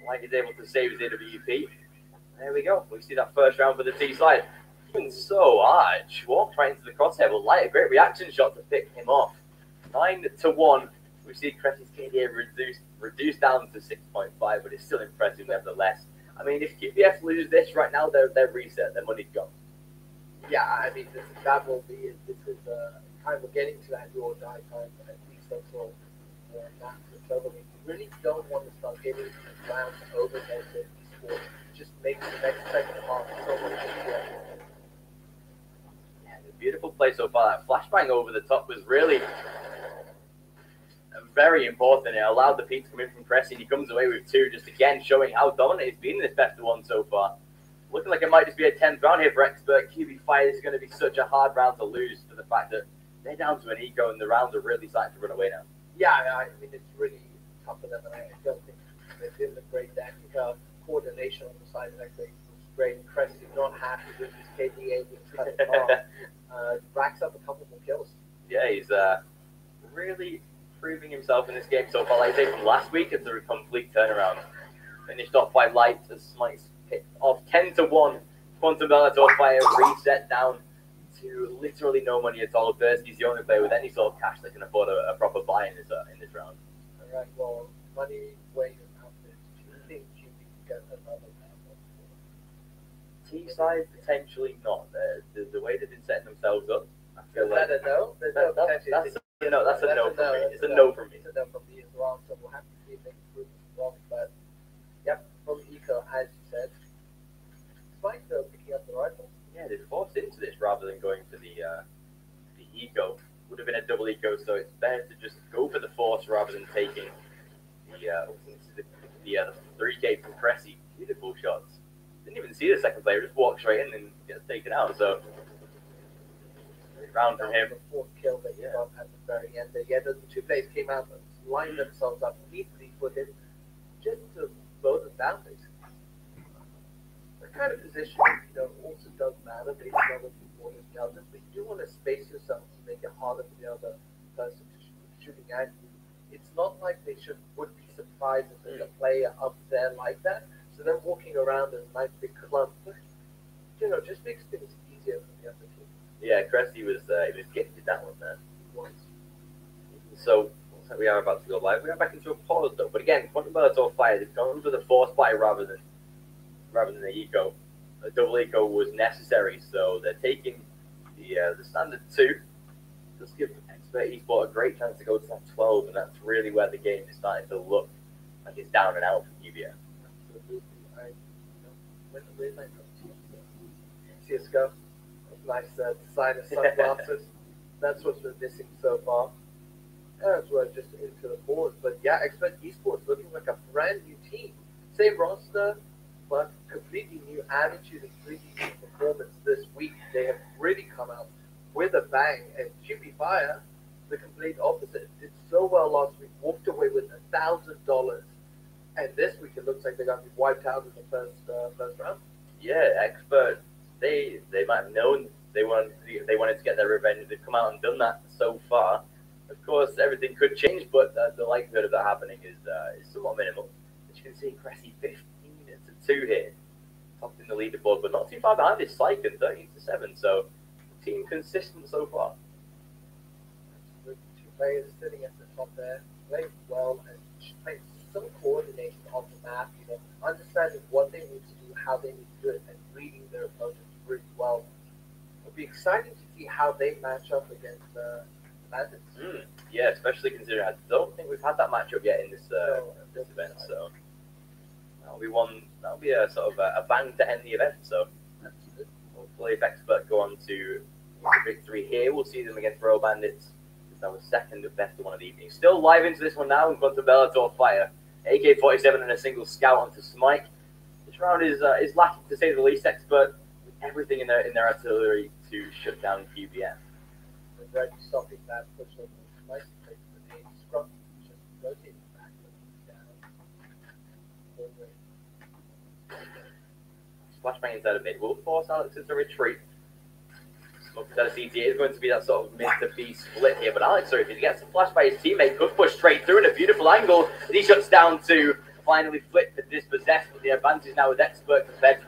Light is able to save his AWP. There we go. We see that first round for the T side. Even so, Arch walked right into the crosshair, but Light, a great reaction shot to pick him off. 9-1. We see Cressy's KDA reduced down to 6.5, but it's still impressive nevertheless. I mean, if QBF lose this right now, they're reset. Their money's gone. Yeah, I mean, that will be it. This is kind of getting to that do or die time, at least until that's over. We really don't want to start getting rounds over against esports. Just makes the next second half so much easier. Yeah, the beautiful play so far. That flashbang over the top was really very important. It allowed the Pete to come in from Cressy, and he comes away with 2, just again showing how dominant he's been in this best of 1 so far. Looking like it might just be a 10th round here for Expert. QB5 is going to be such a hard round to lose for the fact that they're down to an eco and the rounds are really starting to run away now. Yeah, I mean, it's really tough for them, and I don't think they're doing a great day. I think coordination on the side of Expert was great. Cressy not happy with his KDA being cut off. Racks up a couple more kills. Yeah, he's really proving himself in this game so far. Like I say, from last week, it's a complete turnaround. Finished off by Light as Smite's picked off 10-1. Quantum Bellator Fire reset down to literally no money at all. Bursky's the only player with any sort of cash that can afford a proper buy in this round. All right, well, money way out there. Do you think you can get another round? T-side, potentially not. The way they've been setting themselves up, I feel Is like that a no? There's no potential. that's a no from me. It's a no from me. It's a no from me as well. So we'll have to see if they can prove us wrong. But yep, from Eco, as you said, Spike though picking up the rifle. Yeah, they forced into this rather than going for the eco. Would have been a double eco, so it's better to just go for the force rather than taking the 3K from Cressy. Beautiful shots. Didn't even see the second player, just walked straight in and gets taken out. So round from him. The 4th kill that he got at the very end. Yeah, the 2 players came out and lined themselves up neatly for him just to blow them down, basically. The kind of position, also does matter based on whether you want the others, but you do want to space yourself to make it harder for the other person to shooting at you. It's not like they would be surprised if there's a player up there like that. So them walking around as a nice big clump, just makes things easier for the other team. Yeah, Cressy was gifted that one there. So looks like we are about to go live. We are back into a pause though. But again, Quantum Bellator Fire, they've gone for the force buy rather than the eco. A double eco was necessary, so they're taking The standard 2 does give Expert Esport a great chance to go to that 12, and that's really where the game is starting to look like it's down and out for QBN. Absolutely. Where's my CSGO? Nice design of sunglasses. That's what's been missing so far. As well, just into the board. But yeah, Expert Esports looking like a brand new team. Same roster, but completely new attitude and completely new performance this week. They have really come out with a bang. And Chippy Fire, the complete opposite, did so well last week, walked away with $1,000. And this week it looks like they're going to be wiped out in the first round. Yeah, Expert, they might have known they wanted to get their revenge. They've come out and done that so far. Of course, everything could change, but the likelihood of that happening is somewhat minimal. As you can see, Cressy 15-2 here, top in the leaderboard, but not too far behind is Syken 13-7. So, team consistent so far. With two players sitting at the top there, playing well and playing some coordination on the map. Understanding what they need to do, how they need to do it, and reading their opponents really well. It'll be exciting to see how they match up against Bandits. Yeah, especially considering I don't think we've had that matchup yet in this event. So that'll be a sort of a bang to end the event. So hopefully, if Expert go on to victory here, we'll see them against Royal Bandits. It's our second best one of the evening. Still live into this one now in front of Bellator Fire. AK-47 and a single scout onto Smike. This round is lacking to say the least. Expert with everything in their artillery to shut down QBN. They're stopping that push over Smike, taking the main scrum, just rotating back down. Flashbang inside of mid will force Alex into retreat. Smoke inside of CTA is going to be that sort of mid to B split here, but Alex, if he gets a flash by his teammate, could push straight through in a beautiful angle. And he shuts down to finally flip and dispossess, but the advantage now with Expert compared to